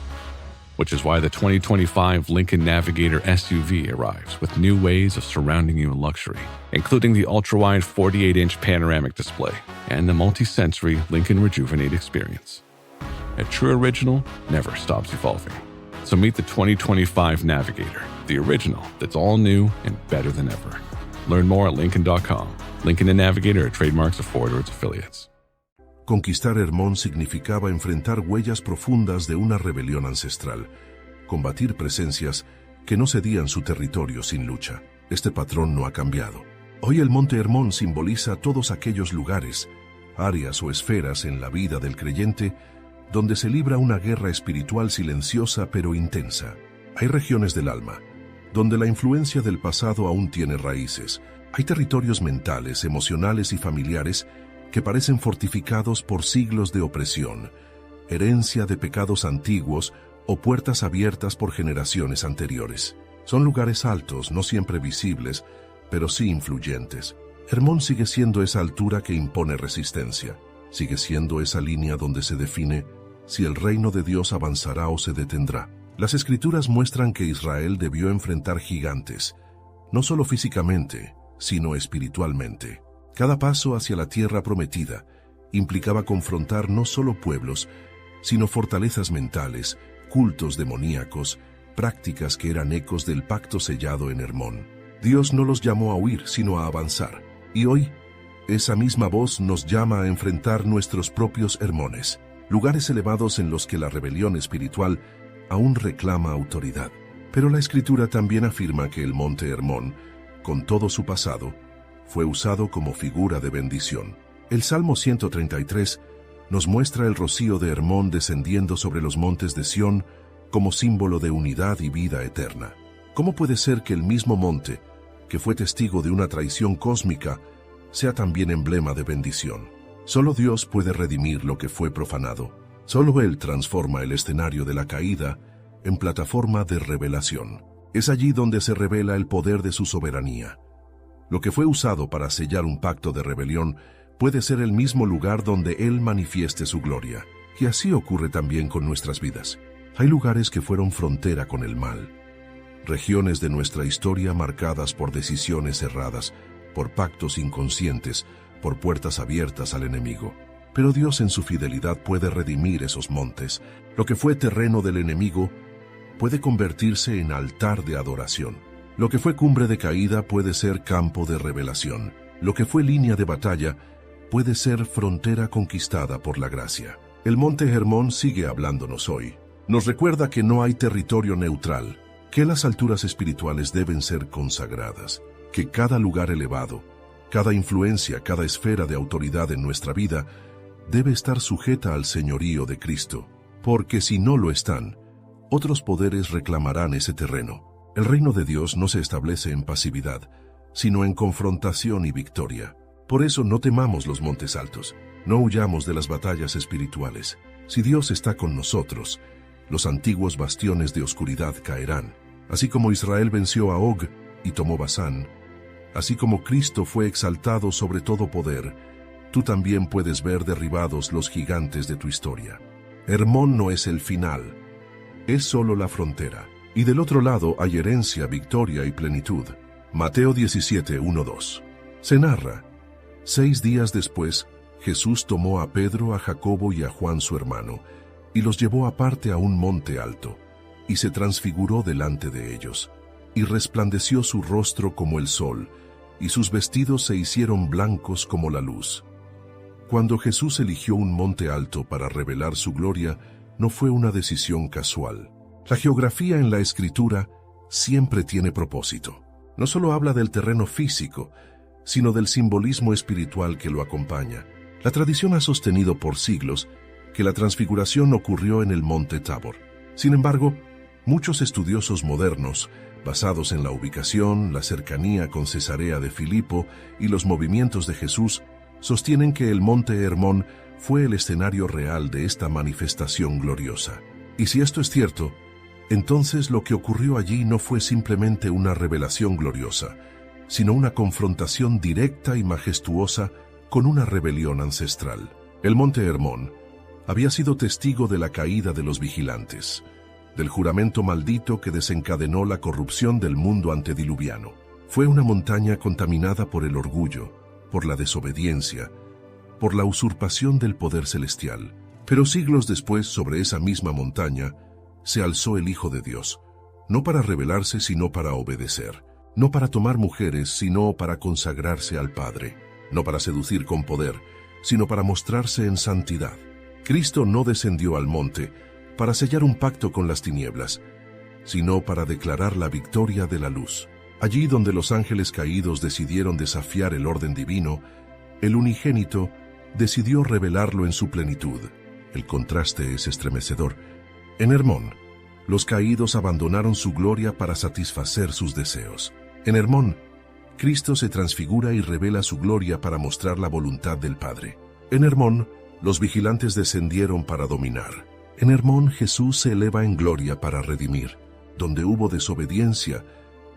which is why the 2025 Lincoln Navigator SUV arrives with new ways of surrounding you in luxury, including the ultra-wide 48-inch panoramic display and the multi-sensory Lincoln Rejuvenate experience. A true original never stops evolving. So meet the 2025 Navigator, the original that's all new and better than ever. Learn more at Lincoln.com. Lincoln and Navigator are trademarks of Ford or its affiliates. Conquistar Hermón significaba enfrentar huellas profundas de una rebelión ancestral, combatir presencias que no cedían su territorio sin lucha. Este patrón no ha cambiado. Hoy el Monte Hermón simboliza todos aquellos lugares, áreas o esferas en la vida del creyente donde se libra una guerra espiritual silenciosa pero intensa. Hay regiones del alma, donde la influencia del pasado aún tiene raíces. Hay territorios mentales, emocionales y familiares que parecen fortificados por siglos de opresión, herencia de pecados antiguos o puertas abiertas por generaciones anteriores. Son lugares altos, no siempre visibles, pero sí influyentes. Hermón sigue siendo esa altura que impone resistencia. Sigue siendo esa línea donde se define si el reino de Dios avanzará o se detendrá. Las Escrituras muestran que Israel debió enfrentar gigantes, no solo físicamente, sino espiritualmente. Cada paso hacia la tierra prometida implicaba confrontar no solo pueblos, sino fortalezas mentales, cultos demoníacos, prácticas que eran ecos del pacto sellado en Hermón. Dios no los llamó a huir, sino a avanzar. Y hoy, esa misma voz nos llama a enfrentar nuestros propios Hermones, lugares elevados en los que la rebelión espiritual aún reclama autoridad. Pero la Escritura también afirma que el Monte Hermón, con todo su pasado, fue usado como figura de bendición. El Salmo 133 nos muestra el rocío de Hermón descendiendo sobre los montes de Sión como símbolo de unidad y vida eterna. ¿Cómo puede ser que el mismo monte, que fue testigo de una traición cósmica, sea también emblema de bendición? Solo Dios puede redimir lo que fue profanado. Solo Él transforma el escenario de la caída en plataforma de revelación. Es allí donde se revela el poder de su soberanía. Lo que fue usado para sellar un pacto de rebelión puede ser el mismo lugar donde Él manifieste su gloria. Y así ocurre también con nuestras vidas. Hay lugares que fueron frontera con el mal. Regiones de nuestra historia marcadas por decisiones erradas, por pactos inconscientes, por puertas abiertas al enemigo. Pero Dios en su fidelidad puede redimir esos montes. Lo que fue terreno del enemigo puede convertirse en altar de adoración. Lo que fue cumbre de caída puede ser campo de revelación. Lo que fue línea de batalla puede ser frontera conquistada por la gracia. El Monte Hermón sigue hablándonos hoy. Nos recuerda que no hay territorio neutral, que las alturas espirituales deben ser consagradas, que cada lugar elevado, cada influencia, cada esfera de autoridad en nuestra vida debe estar sujeta al señorío de Cristo, porque si no lo están, otros poderes reclamarán ese terreno. El reino de Dios no se establece en pasividad, sino en confrontación y victoria. Por eso no temamos los montes altos, no huyamos de las batallas espirituales. Si Dios está con nosotros, los antiguos bastiones de oscuridad caerán. Así como Israel venció a Og y tomó Basán, así como Cristo fue exaltado sobre todo poder, tú también puedes ver derribados los gigantes de tu historia. Hermón no es el final, es solo la frontera. Y del otro lado hay herencia, victoria y plenitud. Mateo 17:1-2. Se narra: 6 días después, Jesús tomó a Pedro, a Jacobo y a Juan su hermano, y los llevó aparte a un monte alto, y se transfiguró delante de ellos, y resplandeció su rostro como el sol, y sus vestidos se hicieron blancos como la luz. Cuando Jesús eligió un monte alto para revelar su gloria, no fue una decisión casual. La geografía en la Escritura siempre tiene propósito. No solo habla del terreno físico, sino del simbolismo espiritual que lo acompaña. La tradición ha sostenido por siglos que la transfiguración ocurrió en el monte Tabor. Sin embargo, muchos estudiosos modernos, basados en la ubicación, la cercanía con Cesarea de Filipo y los movimientos de Jesús, sostienen que el monte Hermón fue el escenario real de esta manifestación gloriosa. Y si esto es cierto, entonces lo que ocurrió allí no fue simplemente una revelación gloriosa, sino una confrontación directa y majestuosa con una rebelión ancestral. El monte Hermón había sido testigo de la caída de los vigilantes, del juramento maldito que desencadenó la corrupción del mundo antediluviano. Fue una montaña contaminada por el orgullo, por la desobediencia, por la usurpación del poder celestial. Pero siglos después, sobre esa misma montaña, se alzó el Hijo de Dios, no para rebelarse sino para obedecer, no para tomar mujeres sino para consagrarse al Padre, no para seducir con poder, sino para mostrarse en santidad. Cristo no descendió al monte para sellar un pacto con las tinieblas, sino para declarar la victoria de la luz. Allí donde los ángeles caídos decidieron desafiar el orden divino, el unigénito decidió revelarlo en su plenitud. El contraste es estremecedor. En Hermón, los caídos abandonaron su gloria para satisfacer sus deseos. En Hermón, Cristo se transfigura y revela su gloria para mostrar la voluntad del Padre. En Hermón, los vigilantes descendieron para dominar. En Hermón, Jesús se eleva en gloria para redimir. Donde hubo desobediencia,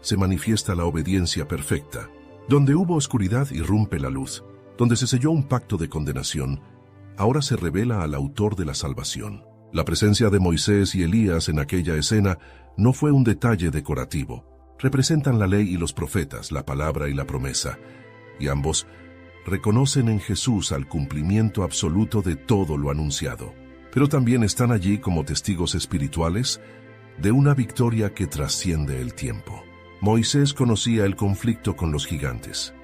se manifiesta la obediencia perfecta. Donde hubo oscuridad, irrumpe la luz. Donde se selló un pacto de condenación, ahora se revela al autor de la salvación. La presencia de Moisés y Elías en aquella escena no fue un detalle decorativo. Representan la ley y los profetas, la palabra y la promesa, y ambos reconocen en Jesús al cumplimiento absoluto de todo lo anunciado. Pero también están allí como testigos espirituales de una victoria que trasciende el tiempo. Moisés conocía el conflicto con los gigantes,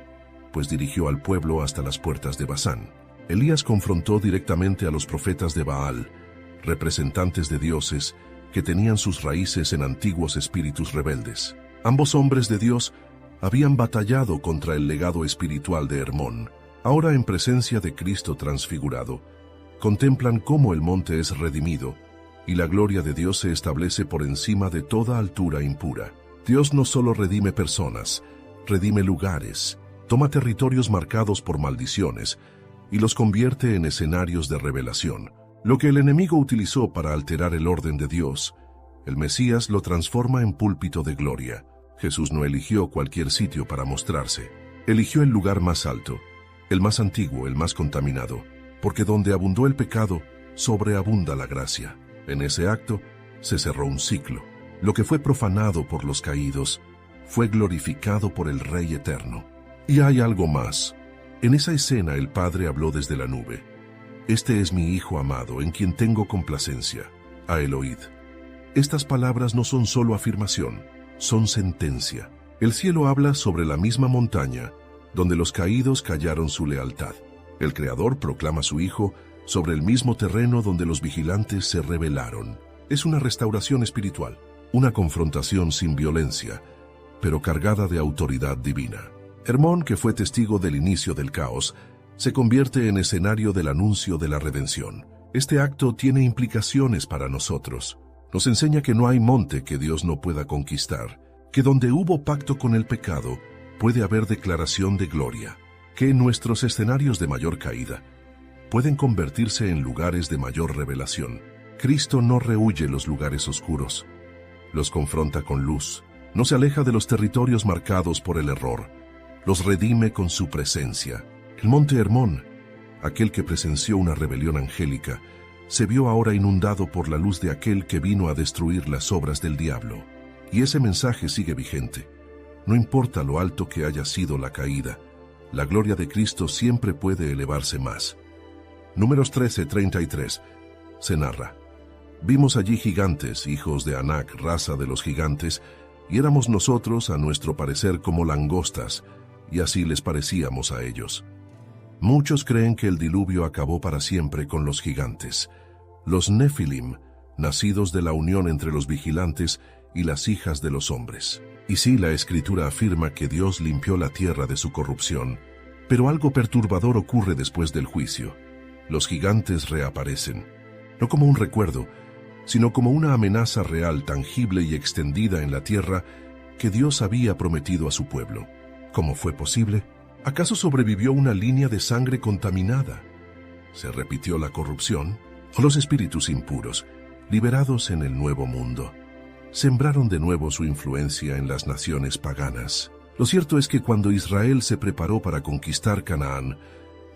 pues dirigió al pueblo hasta las puertas de Basán. Elías confrontó directamente a los profetas de Baal, representantes de dioses que tenían sus raíces en antiguos espíritus rebeldes. Ambos hombres de Dios habían batallado contra el legado espiritual de Hermón. Ahora, en presencia de Cristo transfigurado, contemplan cómo el monte es redimido y la gloria de Dios se establece por encima de toda altura impura. Dios no solo redime personas, redime lugares, toma territorios marcados por maldiciones y los convierte en escenarios de revelación. Lo que el enemigo utilizó para alterar el orden de Dios, el Mesías lo transforma en púlpito de gloria. Jesús no eligió cualquier sitio para mostrarse. Eligió el lugar más alto, el más antiguo, el más contaminado, porque donde abundó el pecado, sobreabunda la gracia. En ese acto se cerró un ciclo. Lo que fue profanado por los caídos fue glorificado por el Rey Eterno. Y hay algo más. En esa escena el Padre habló desde la nube. Este es mi Hijo amado, en quien tengo complacencia. A él oíd. Estas palabras no son solo afirmación, son sentencia. El cielo habla sobre la misma montaña donde los caídos callaron su lealtad. El Creador proclama a su Hijo sobre el mismo terreno donde los vigilantes se rebelaron. Es una restauración espiritual, una confrontación sin violencia, pero cargada de autoridad divina. Hermón, que fue testigo del inicio del caos, se convierte en escenario del anuncio de la redención. Este acto tiene implicaciones para nosotros. Nos enseña que no hay monte que Dios no pueda conquistar, que donde hubo pacto con el pecado, puede haber declaración de gloria, que en nuestros escenarios de mayor caída pueden convertirse en lugares de mayor revelación. Cristo no rehúye los lugares oscuros, los confronta con luz, no se aleja de los territorios marcados por el error, los redime con su presencia. El monte Hermón, aquel que presenció una rebelión angélica, se vio ahora inundado por la luz de aquel que vino a destruir las obras del diablo. Y ese mensaje sigue vigente. No importa lo alto que haya sido la caída, la gloria de Cristo siempre puede elevarse más. Números 13:33 se narra: vimos allí gigantes, hijos de Anac, raza de los gigantes, y éramos nosotros, a nuestro parecer, como langostas, y así les parecíamos a ellos. Muchos creen que el diluvio acabó para siempre con los gigantes, los Nefilim, nacidos de la unión entre los vigilantes y las hijas de los hombres. Y sí, la Escritura afirma que Dios limpió la tierra de su corrupción, pero algo perturbador ocurre después del juicio. Los gigantes reaparecen, no como un recuerdo, sino como una amenaza real, tangible y extendida en la tierra que Dios había prometido a su pueblo. ¿Cómo fue posible? ¿Acaso sobrevivió una línea de sangre contaminada? ¿Se repitió la corrupción? ¿O los espíritus impuros, liberados en el nuevo mundo, sembraron de nuevo su influencia en las naciones paganas? Lo cierto es que cuando Israel se preparó para conquistar Canaán,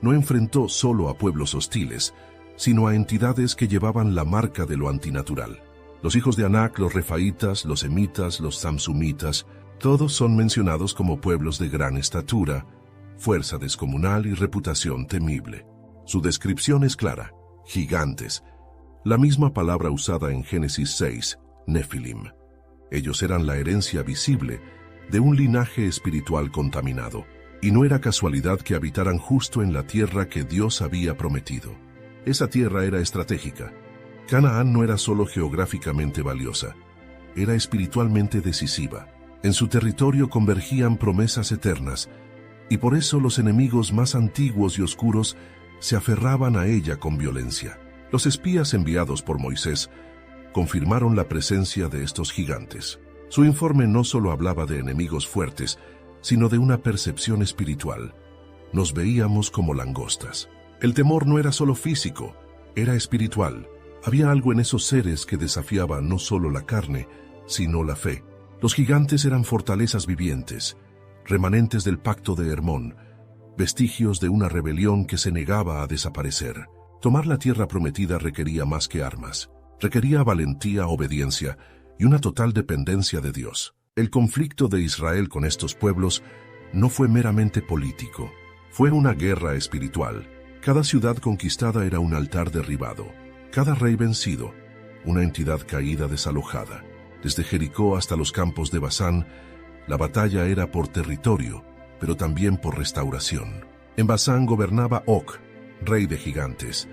no enfrentó solo a pueblos hostiles, sino a entidades que llevaban la marca de lo antinatural. Los hijos de Anac, los Refaitas, los Emitas, los Zamsumitas, todos son mencionados como pueblos de gran estatura, fuerza descomunal y reputación temible. Su descripción es clara: gigantes, la misma palabra usada en Génesis 6, Nefilim. Ellos eran la herencia visible de un linaje espiritual contaminado, y no era casualidad que habitaran justo en la tierra que Dios había prometido. Esa tierra era estratégica. Canaán no era solo geográficamente valiosa, era espiritualmente decisiva. En su territorio convergían promesas eternas, y por eso los enemigos más antiguos y oscuros se aferraban a ella con violencia. Los espías enviados por Moisés confirmaron la presencia de estos gigantes. Su informe no solo hablaba de enemigos fuertes, sino de una percepción espiritual. Nos veíamos como langostas. El temor no era solo físico, era espiritual. Había algo en esos seres que desafiaba no solo la carne, sino la fe. Los gigantes eran fortalezas vivientes, remanentes del pacto de Hermón, vestigios de una rebelión que se negaba a desaparecer. Tomar la tierra prometida requería más que armas. Requería valentía, obediencia y una total dependencia de Dios. El conflicto de Israel con estos pueblos no fue meramente político. Fue una guerra espiritual. Cada ciudad conquistada era un altar derribado. Cada rey vencido, una entidad caída desalojada. Desde Jericó hasta los campos de Basán, la batalla era por territorio, pero también por restauración. En Basán gobernaba Og, rey de gigantes.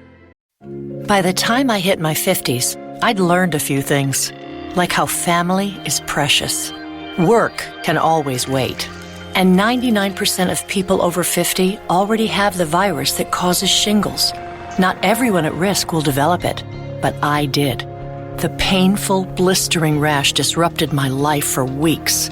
By the time I hit my 50s, I'd learned a few things, like how family is precious. Work can always wait. And 99% of people over 50 already have the virus that causes shingles. Not everyone at risk will develop it, but I did. The painful, blistering rash disrupted my life for weeks.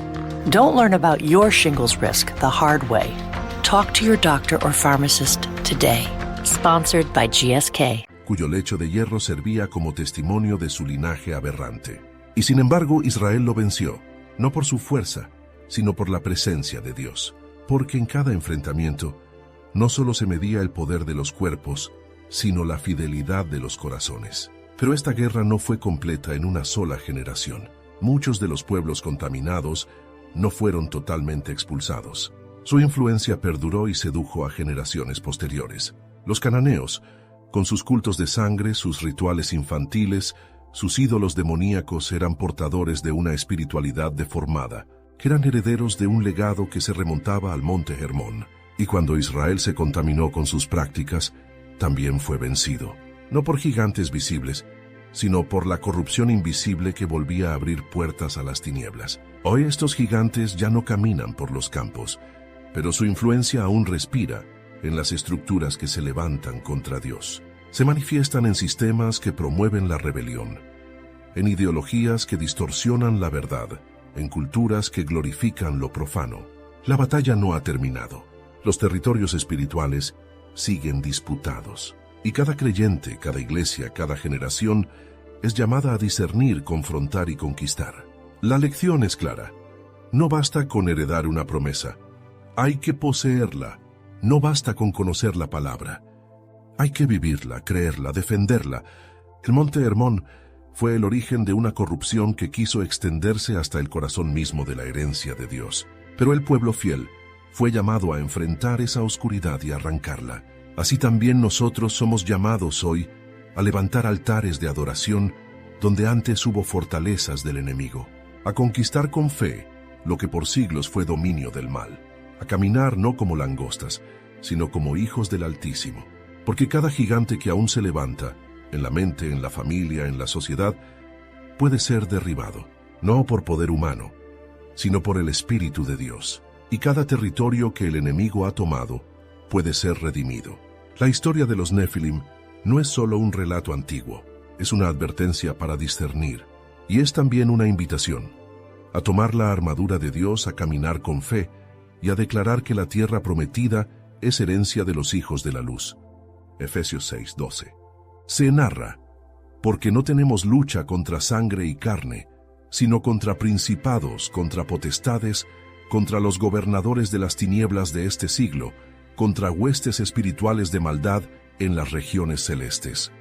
Don't learn about your shingles risk the hard way. Talk to your doctor or pharmacist today. Sponsored by GSK. Cuyo lecho de hierro servía como testimonio de su linaje aberrante. Y sin embargo, Israel lo venció, no por su fuerza, sino por la presencia de Dios. Porque en cada enfrentamiento, no solo se medía el poder de los cuerpos, sino la fidelidad de los corazones. Pero esta guerra no fue completa en una sola generación. Muchos de los pueblos contaminados no fueron totalmente expulsados. Su influencia perduró y sedujo a generaciones posteriores. Los cananeos, con sus cultos de sangre, sus rituales infantiles, sus ídolos demoníacos, eran portadores de una espiritualidad deformada, que eran herederos de un legado que se remontaba al monte Hermón. Y cuando Israel se contaminó con sus prácticas, también fue vencido, no por gigantes visibles, sino por la corrupción invisible que volvía a abrir puertas a las tinieblas. Hoy estos gigantes ya no caminan por los campos, pero su influencia aún respira en las estructuras que se levantan contra Dios. Se manifiestan en sistemas que promueven la rebelión, en ideologías que distorsionan la verdad, en culturas que glorifican lo profano. La batalla no ha terminado. Los territorios espirituales siguen disputados. Y cada creyente, cada iglesia, cada generación es llamada a discernir, confrontar y conquistar. La lección es clara. No basta con heredar una promesa. Hay que poseerla. No basta con conocer la palabra. Hay que vivirla, creerla, defenderla. El monte Hermón fue el origen de una corrupción que quiso extenderse hasta el corazón mismo de la herencia de Dios. Pero el pueblo fiel fue llamado a enfrentar esa oscuridad y arrancarla. Así también nosotros somos llamados hoy a levantar altares de adoración donde antes hubo fortalezas del enemigo, a conquistar con fe lo que por siglos fue dominio del mal, a caminar no como langostas, sino como hijos del Altísimo, porque cada gigante que aún se levanta, en la mente, en la familia, en la sociedad, puede ser derribado, no por poder humano, sino por el Espíritu de Dios, y cada territorio que el enemigo ha tomado puede ser redimido. La historia de los Nefilim no es solo un relato antiguo, es una advertencia para discernir, y es también una invitación a tomar la armadura de Dios, a caminar con fe y a declarar que la tierra prometida es herencia de los hijos de la luz. Efesios 6:12. Se narra, porque no tenemos lucha contra sangre y carne, sino contra principados, contra potestades, contra los gobernadores de las tinieblas de este siglo, contra huestes espirituales de maldad en las regiones celestes.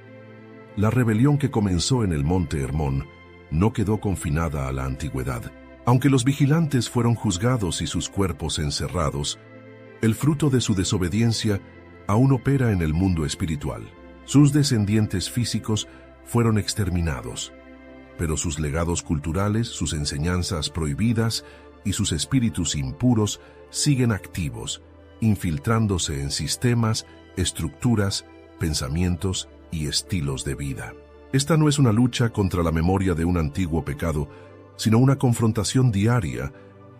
La rebelión que comenzó en el monte Hermón no quedó confinada a la antigüedad. Aunque los vigilantes fueron juzgados y sus cuerpos encerrados, el fruto de su desobediencia aún opera en el mundo espiritual. Sus descendientes físicos fueron exterminados, pero sus legados culturales, sus enseñanzas prohibidas y sus espíritus impuros siguen activos, infiltrándose en sistemas, estructuras, pensamientos y estilos de vida. Esta no es una lucha contra la memoria de un antiguo pecado, sino una confrontación diaria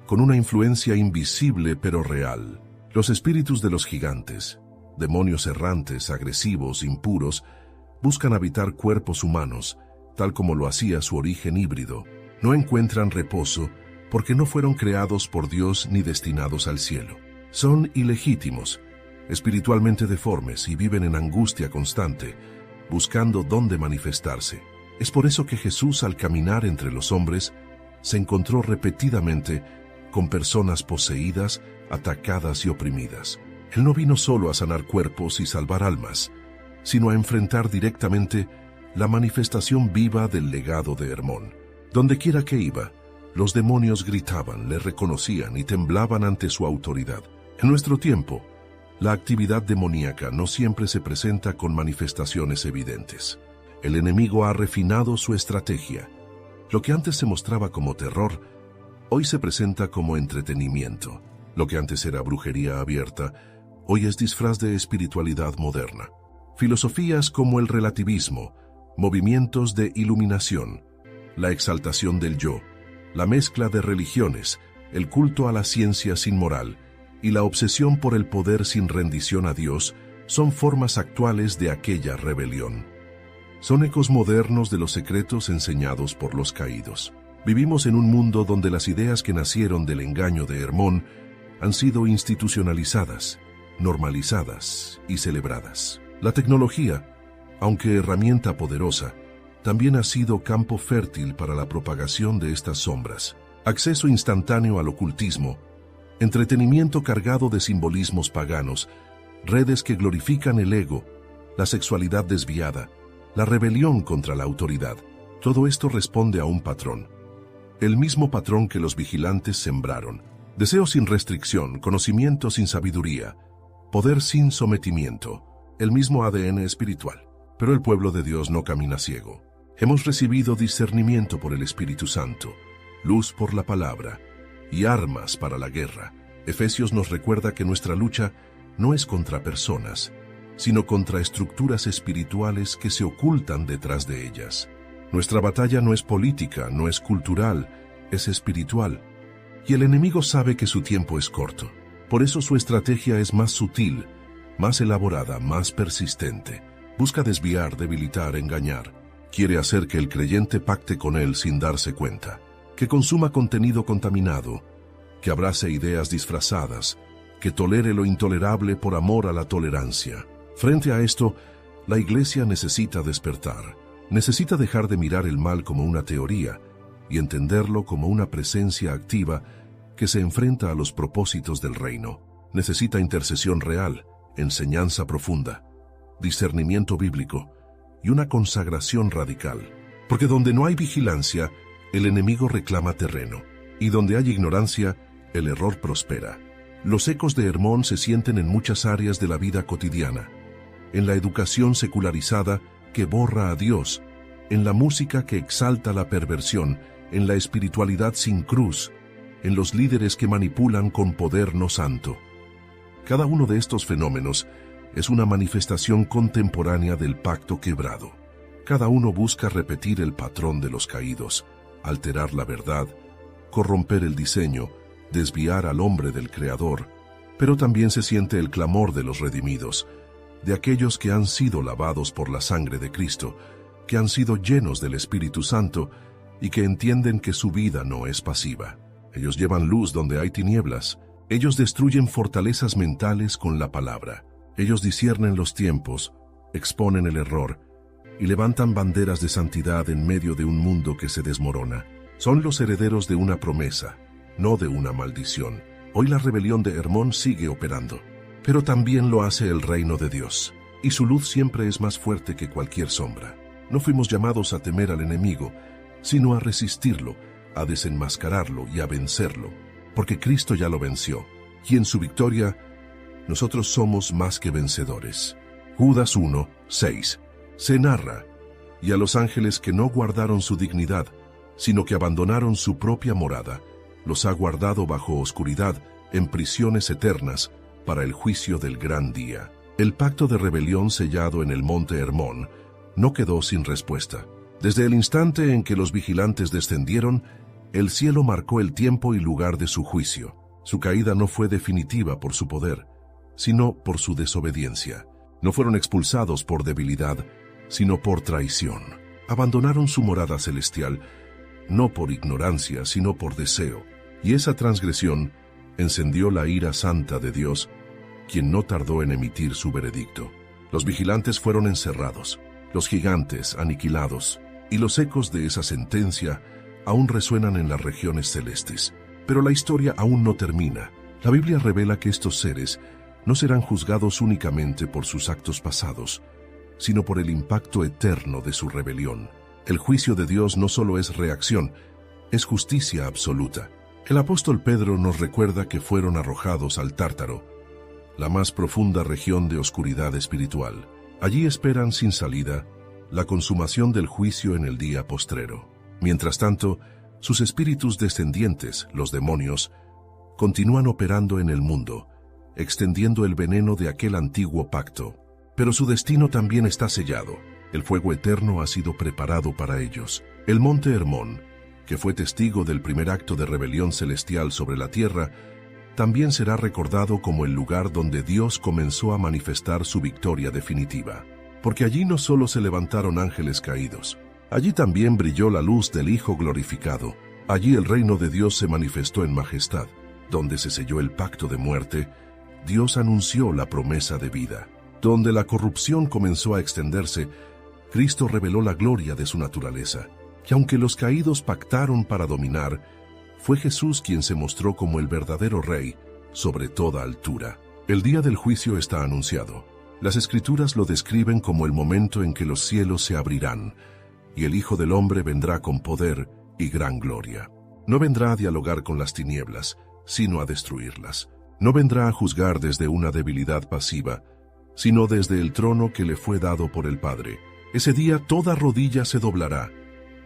con una influencia invisible pero real. Los espíritus de los gigantes, demonios errantes, agresivos, impuros, buscan habitar cuerpos humanos, tal como lo hacía su origen híbrido. No encuentran reposo porque no fueron creados por Dios ni destinados al cielo. Son ilegítimos, espiritualmente deformes y viven en angustia constante, buscando dónde manifestarse. Es por eso que Jesús, al caminar entre los hombres, se encontró repetidamente con personas poseídas, atacadas y oprimidas. Él no vino solo a sanar cuerpos y salvar almas, sino a enfrentar directamente la manifestación viva del legado de Hermón. Donde quiera que iba, los demonios gritaban, le reconocían y temblaban ante su autoridad. En nuestro tiempo, la actividad demoníaca no siempre se presenta con manifestaciones evidentes. El enemigo ha refinado su estrategia. Lo que antes se mostraba como terror, hoy se presenta como entretenimiento. Lo que antes era brujería abierta, hoy es disfraz de espiritualidad moderna. Filosofías como el relativismo, movimientos de iluminación, la exaltación del yo, la mezcla de religiones, el culto a la ciencia sin moral y la obsesión por el poder sin rendición a Dios son formas actuales de aquella rebelión. Son ecos modernos de los secretos enseñados por los caídos. Vivimos en un mundo donde las ideas que nacieron del engaño de Hermón han sido institucionalizadas, normalizadas y celebradas. La tecnología, aunque herramienta poderosa, también ha sido campo fértil para la propagación de estas sombras. Acceso instantáneo al ocultismo, entretenimiento cargado de simbolismos paganos, redes que glorifican el ego, la sexualidad desviada, la rebelión contra la autoridad. Todo esto responde a un patrón. El mismo patrón que los vigilantes sembraron. Deseo sin restricción, conocimiento sin sabiduría, poder sin sometimiento. El mismo ADN espiritual. Pero el pueblo de Dios no camina ciego. Hemos recibido discernimiento por el Espíritu Santo, luz por la palabra y armas para la guerra. Efesios nos recuerda que nuestra lucha no es contra personas, sino contra estructuras espirituales que se ocultan detrás de ellas. Nuestra batalla no es política, no es cultural, es espiritual. Y el enemigo sabe que su tiempo es corto. Por eso su estrategia es más sutil, más elaborada, más persistente. Busca desviar, debilitar, engañar. Quiere hacer que el creyente pacte con él sin darse cuenta, que consuma contenido contaminado, que abrace ideas disfrazadas, que tolere lo intolerable por amor a la tolerancia. Frente a esto, la Iglesia necesita despertar. Necesita dejar de mirar el mal como una teoría y entenderlo como una presencia activa que se enfrenta a los propósitos del reino. Necesita intercesión real, enseñanza profunda, discernimiento bíblico y una consagración radical. Porque donde no hay vigilancia, el enemigo reclama terreno, y donde hay ignorancia, el error prospera. Los ecos de Hermón se sienten en muchas áreas de la vida cotidiana, en la educación secularizada que borra a Dios, en la música que exalta la perversión, en la espiritualidad sin cruz, en los líderes que manipulan con poder no santo. Cada uno de estos fenómenos es una manifestación contemporánea del pacto quebrado. Cada uno busca repetir el patrón de los caídos, alterar la verdad, corromper el diseño, desviar al hombre del Creador, pero también se siente el clamor de los redimidos, de aquellos que han sido lavados por la sangre de Cristo, que han sido llenos del Espíritu Santo y que entienden que su vida no es pasiva. Ellos llevan luz donde hay tinieblas. Ellos destruyen fortalezas mentales con la palabra. Ellos disciernen los tiempos, exponen el error y levantan banderas de santidad en medio de un mundo que se desmorona. Son los herederos de una promesa, no de una maldición. Hoy la rebelión de Hermón sigue operando, pero también lo hace el reino de Dios, y su luz siempre es más fuerte que cualquier sombra. No fuimos llamados a temer al enemigo, sino a resistirlo, a desenmascararlo y a vencerlo, porque Cristo ya lo venció, y en su victoria nosotros somos más que vencedores. Judas 1:6. Se narra: y a los ángeles que no guardaron su dignidad, sino que abandonaron su propia morada, los ha guardado bajo oscuridad en prisiones eternas para el juicio del gran día. El pacto de rebelión sellado en el monte Hermón no quedó sin respuesta. Desde el instante en que los vigilantes descendieron, el cielo marcó el tiempo y lugar de su juicio. Su caída no fue definitiva por su poder, sino por su desobediencia. No fueron expulsados por debilidad, sino por traición. Abandonaron su morada celestial, no por ignorancia, sino por deseo. Y esa transgresión encendió la ira santa de Dios, quien no tardó en emitir su veredicto. Los vigilantes fueron encerrados, los gigantes aniquilados, y los ecos de esa sentencia aún resuenan en las regiones celestes. Pero la historia aún no termina. La Biblia revela que estos seres no serán juzgados únicamente por sus actos pasados, sino por el impacto eterno de su rebelión. El juicio de Dios no solo es reacción, es justicia absoluta. El apóstol Pedro nos recuerda que fueron arrojados al Tártaro, la más profunda región de oscuridad espiritual. Allí esperan sin salida la consumación del juicio en el día postrero. Mientras tanto, sus espíritus descendientes, los demonios, continúan operando en el mundo, extendiendo el veneno de aquel antiguo pacto. Pero su destino también está sellado. El fuego eterno ha sido preparado para ellos. El monte Hermón, que fue testigo del primer acto de rebelión celestial sobre la tierra, también será recordado como el lugar donde Dios comenzó a manifestar su victoria definitiva. Porque allí no solo se levantaron ángeles caídos, allí también brilló la luz del Hijo glorificado. Allí el reino de Dios se manifestó en majestad. Donde se selló el pacto de muerte, Dios anunció la promesa de vida. Donde la corrupción comenzó a extenderse, Cristo reveló la gloria de su naturaleza. Y aunque los caídos pactaron para dominar, fue Jesús quien se mostró como el verdadero Rey sobre toda altura. El día del juicio está anunciado. Las Escrituras lo describen como el momento en que los cielos se abrirán, y el Hijo del Hombre vendrá con poder y gran gloria. No vendrá a dialogar con las tinieblas, sino a destruirlas. No vendrá a juzgar desde una debilidad pasiva, sino desde el trono que le fue dado por el Padre. Ese día toda rodilla se doblará,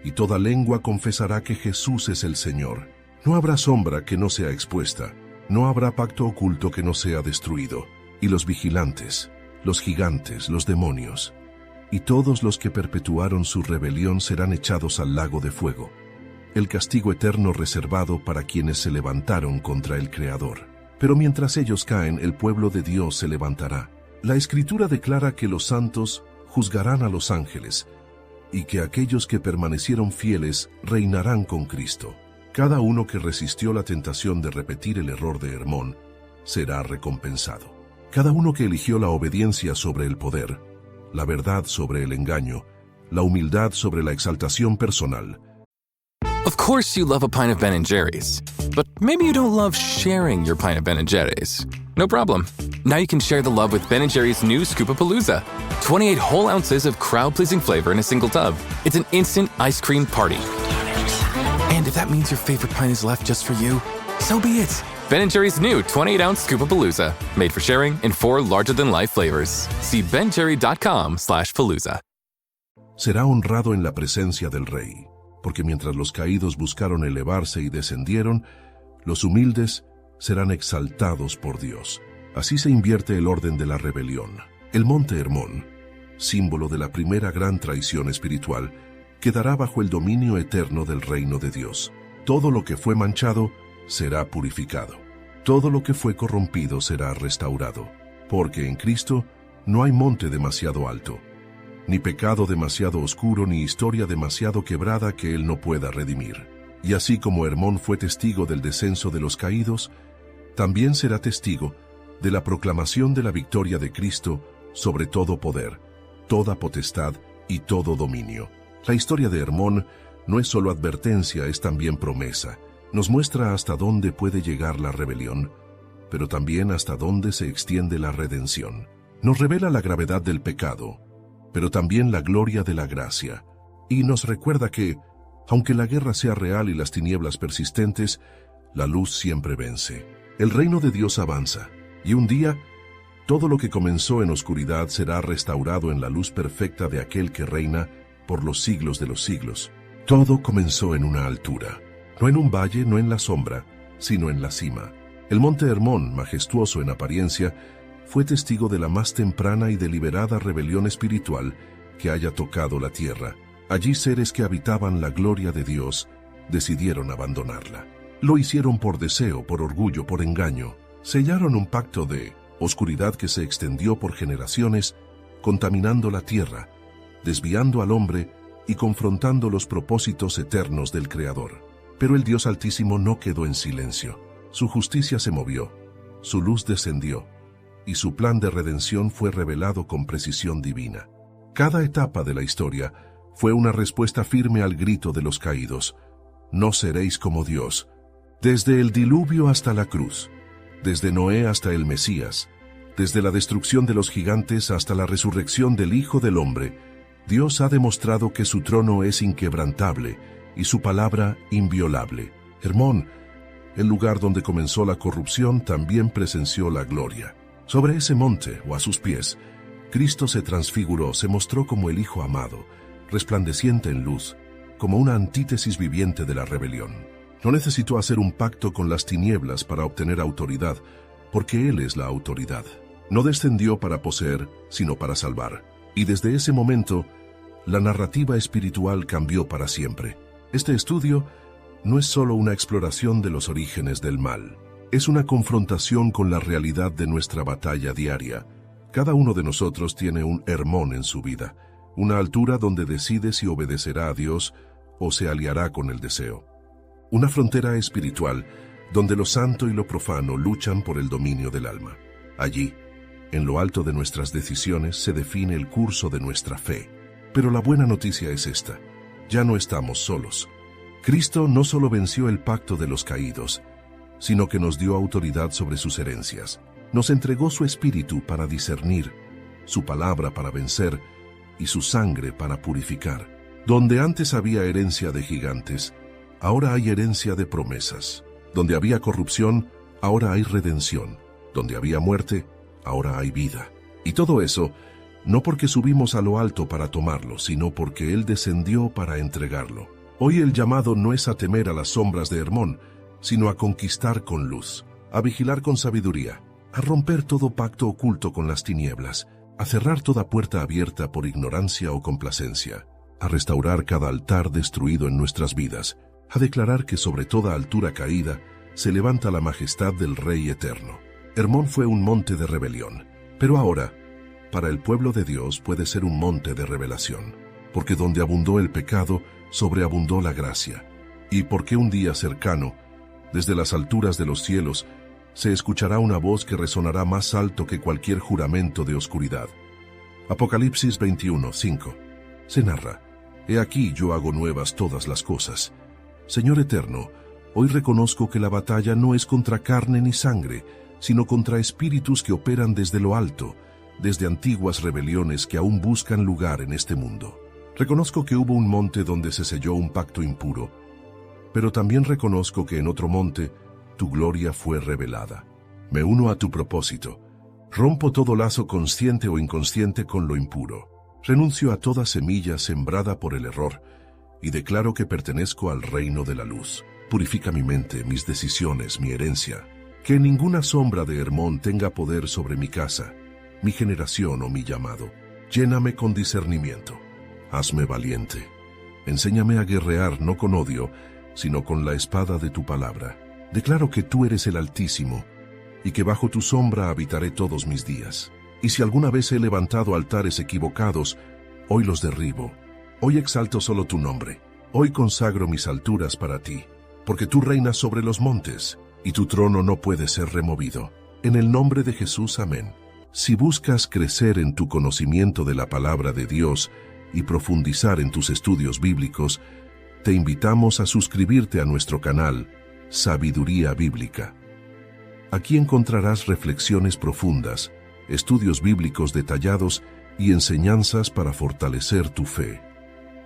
y toda lengua confesará que Jesús es el Señor. No habrá sombra que no sea expuesta, no habrá pacto oculto que no sea destruido. Y los vigilantes, los gigantes, los demonios, y todos los que perpetuaron su rebelión serán echados al lago de fuego, el castigo eterno reservado para quienes se levantaron contra el Creador. Pero mientras ellos caen, el pueblo de Dios se levantará. La Escritura declara que los santos juzgarán a los ángeles, y que aquellos que permanecieron fieles reinarán con Cristo. Cada uno que resistió la tentación de repetir el error de Hermón será recompensado. Cada uno que eligió la obediencia sobre el poder, la verdad sobre el engaño, la humildad sobre la exaltación personal. Of course you love a pint of Ben & Jerry's, but maybe you don't love sharing your pint of Ben & Jerry's. No problem. Now you can share the love with Ben & Jerry's new Scoop-A-Palooza. 28 whole ounces of crowd-pleasing flavor in a single tub. It's an instant ice cream party. And if that means your favorite pint is left just for you, so be it. Ben & Jerry's new 28-ounce Scoop-A-Palooza. Made for sharing in 4 larger-than-life flavors. See benjerry.com/palooza. Será honrado en la presencia del Rey, porque mientras los caídos buscaron elevarse y descendieron, los humildes serán exaltados por Dios. Así se invierte el orden de la rebelión. El monte Hermón, símbolo de la primera gran traición espiritual, quedará bajo el dominio eterno del reino de Dios. Todo lo que fue manchado será purificado. Todo lo que fue corrompido será restaurado. Porque en Cristo no hay monte demasiado alto, ni pecado demasiado oscuro, ni historia demasiado quebrada que Él no pueda redimir. Y así como Hermón fue testigo del descenso de los caídos, también será testigo de la proclamación de la victoria de Cristo sobre todo poder, toda potestad y todo dominio. La historia de Hermón no es solo advertencia, es también promesa. Nos muestra hasta dónde puede llegar la rebelión, pero también hasta dónde se extiende la redención. Nos revela la gravedad del pecado, pero también la gloria de la gracia, y nos recuerda que, Aunque la guerra sea real y las tinieblas persistentes, la luz siempre vence. El reino de Dios avanza, y un día, todo lo que comenzó en oscuridad será restaurado en la luz perfecta de aquel que reina por los siglos de los siglos. Todo comenzó en una altura, no en un valle, no en la sombra, sino en la cima. El monte Hermón, majestuoso en apariencia, fue testigo de la más temprana y deliberada rebelión espiritual que haya tocado la tierra. Allí seres que habitaban la gloria de Dios decidieron abandonarla. Lo hicieron por deseo, por orgullo, por engaño. Sellaron un pacto de oscuridad que se extendió por generaciones, contaminando la tierra, desviando al hombre y confrontando los propósitos eternos del Creador. Pero el Dios Altísimo no quedó en silencio. Su justicia se movió, su luz descendió, y su plan de redención fue revelado con precisión divina. Cada etapa de la historia fue una respuesta firme al grito de los caídos: no seréis como Dios. Desde el diluvio hasta la cruz, desde Noé hasta el Mesías, desde la destrucción de los gigantes hasta la resurrección del Hijo del Hombre, Dios ha demostrado que su trono es inquebrantable y su palabra inviolable. Hermón, el lugar donde comenzó la corrupción, también presenció la gloria. Sobre ese monte, o a sus pies, Cristo se transfiguró, se mostró como el Hijo amado, resplandeciente en luz, como una antítesis viviente de la rebelión. No necesitó hacer un pacto con las tinieblas para obtener autoridad, porque Él es la autoridad. No descendió para poseer, sino para salvar. Y desde ese momento, la narrativa espiritual cambió para siempre. Este estudio no es solo una exploración de los orígenes del mal. Es una confrontación con la realidad de nuestra batalla diaria. Cada uno de nosotros tiene un Hermón en su vida, una altura donde decide si obedecerá a Dios o se aliará con el deseo. Una frontera espiritual donde lo santo y lo profano luchan por el dominio del alma. Allí, en lo alto de nuestras decisiones, se define el curso de nuestra fe. Pero la buena noticia es esta: ya no estamos solos. Cristo no solo venció el pacto de los caídos, sino que nos dio autoridad sobre sus herencias. Nos entregó su espíritu para discernir, su palabra para vencer y su sangre para purificar. Donde antes había herencia de gigantes, ahora hay herencia de promesas. Donde había corrupción, ahora hay redención. Donde había muerte, ahora hay vida. Y todo eso, no porque subimos a lo alto para tomarlo, sino porque Él descendió para entregarlo. Hoy el llamado no es a temer a las sombras de Hermón, sino a conquistar con luz, a vigilar con sabiduría, a romper todo pacto oculto con las tinieblas, a cerrar toda puerta abierta por ignorancia o complacencia, a restaurar cada altar destruido en nuestras vidas, a declarar que sobre toda altura caída se levanta la majestad del Rey eterno. Hermón fue un monte de rebelión, pero ahora, para el pueblo de Dios puede ser un monte de revelación, porque donde abundó el pecado, sobreabundó la gracia, y porque un día cercano, desde las alturas de los cielos, se escuchará una voz que resonará más alto que cualquier juramento de oscuridad. Apocalipsis 21:5. Se narra: He aquí yo hago nuevas todas las cosas. Señor eterno, hoy reconozco que la batalla no es contra carne ni sangre, sino contra espíritus que operan desde lo alto, desde antiguas rebeliones que aún buscan lugar en este mundo. Reconozco que hubo un monte donde se selló un pacto impuro, pero también reconozco que en otro monte tu gloria fue revelada. Me uno a tu propósito. Rompo todo lazo consciente o inconsciente con lo impuro. Renuncio a toda semilla sembrada por el error y declaro que pertenezco al reino de la luz. Purifica mi mente, mis decisiones, mi herencia. Que ninguna sombra de Hermón tenga poder sobre mi casa, mi generación o mi llamado. Lléname con discernimiento. Hazme valiente. Enséñame a guerrear no con odio, sino con la espada de tu palabra. Declaro que tú eres el Altísimo, y que bajo tu sombra habitaré todos mis días. Y si alguna vez he levantado altares equivocados, hoy los derribo. Hoy exalto solo tu nombre. Hoy consagro mis alturas para ti, porque tú reinas sobre los montes, y tu trono no puede ser removido. En el nombre de Jesús, amén. Si buscas crecer en tu conocimiento de la palabra de Dios y profundizar en tus estudios bíblicos, te invitamos a suscribirte a nuestro canal Sabiduría Bíblica. Aquí encontrarás reflexiones profundas, estudios bíblicos detallados y enseñanzas para fortalecer tu fe.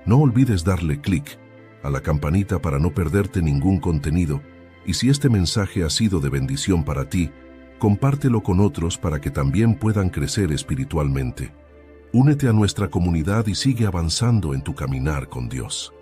No olvides darle clic a la campanita para no perderte ningún contenido, y si este mensaje ha sido de bendición para ti, compártelo con otros para que también puedan crecer espiritualmente. Únete a nuestra comunidad y sigue avanzando en tu caminar con Dios.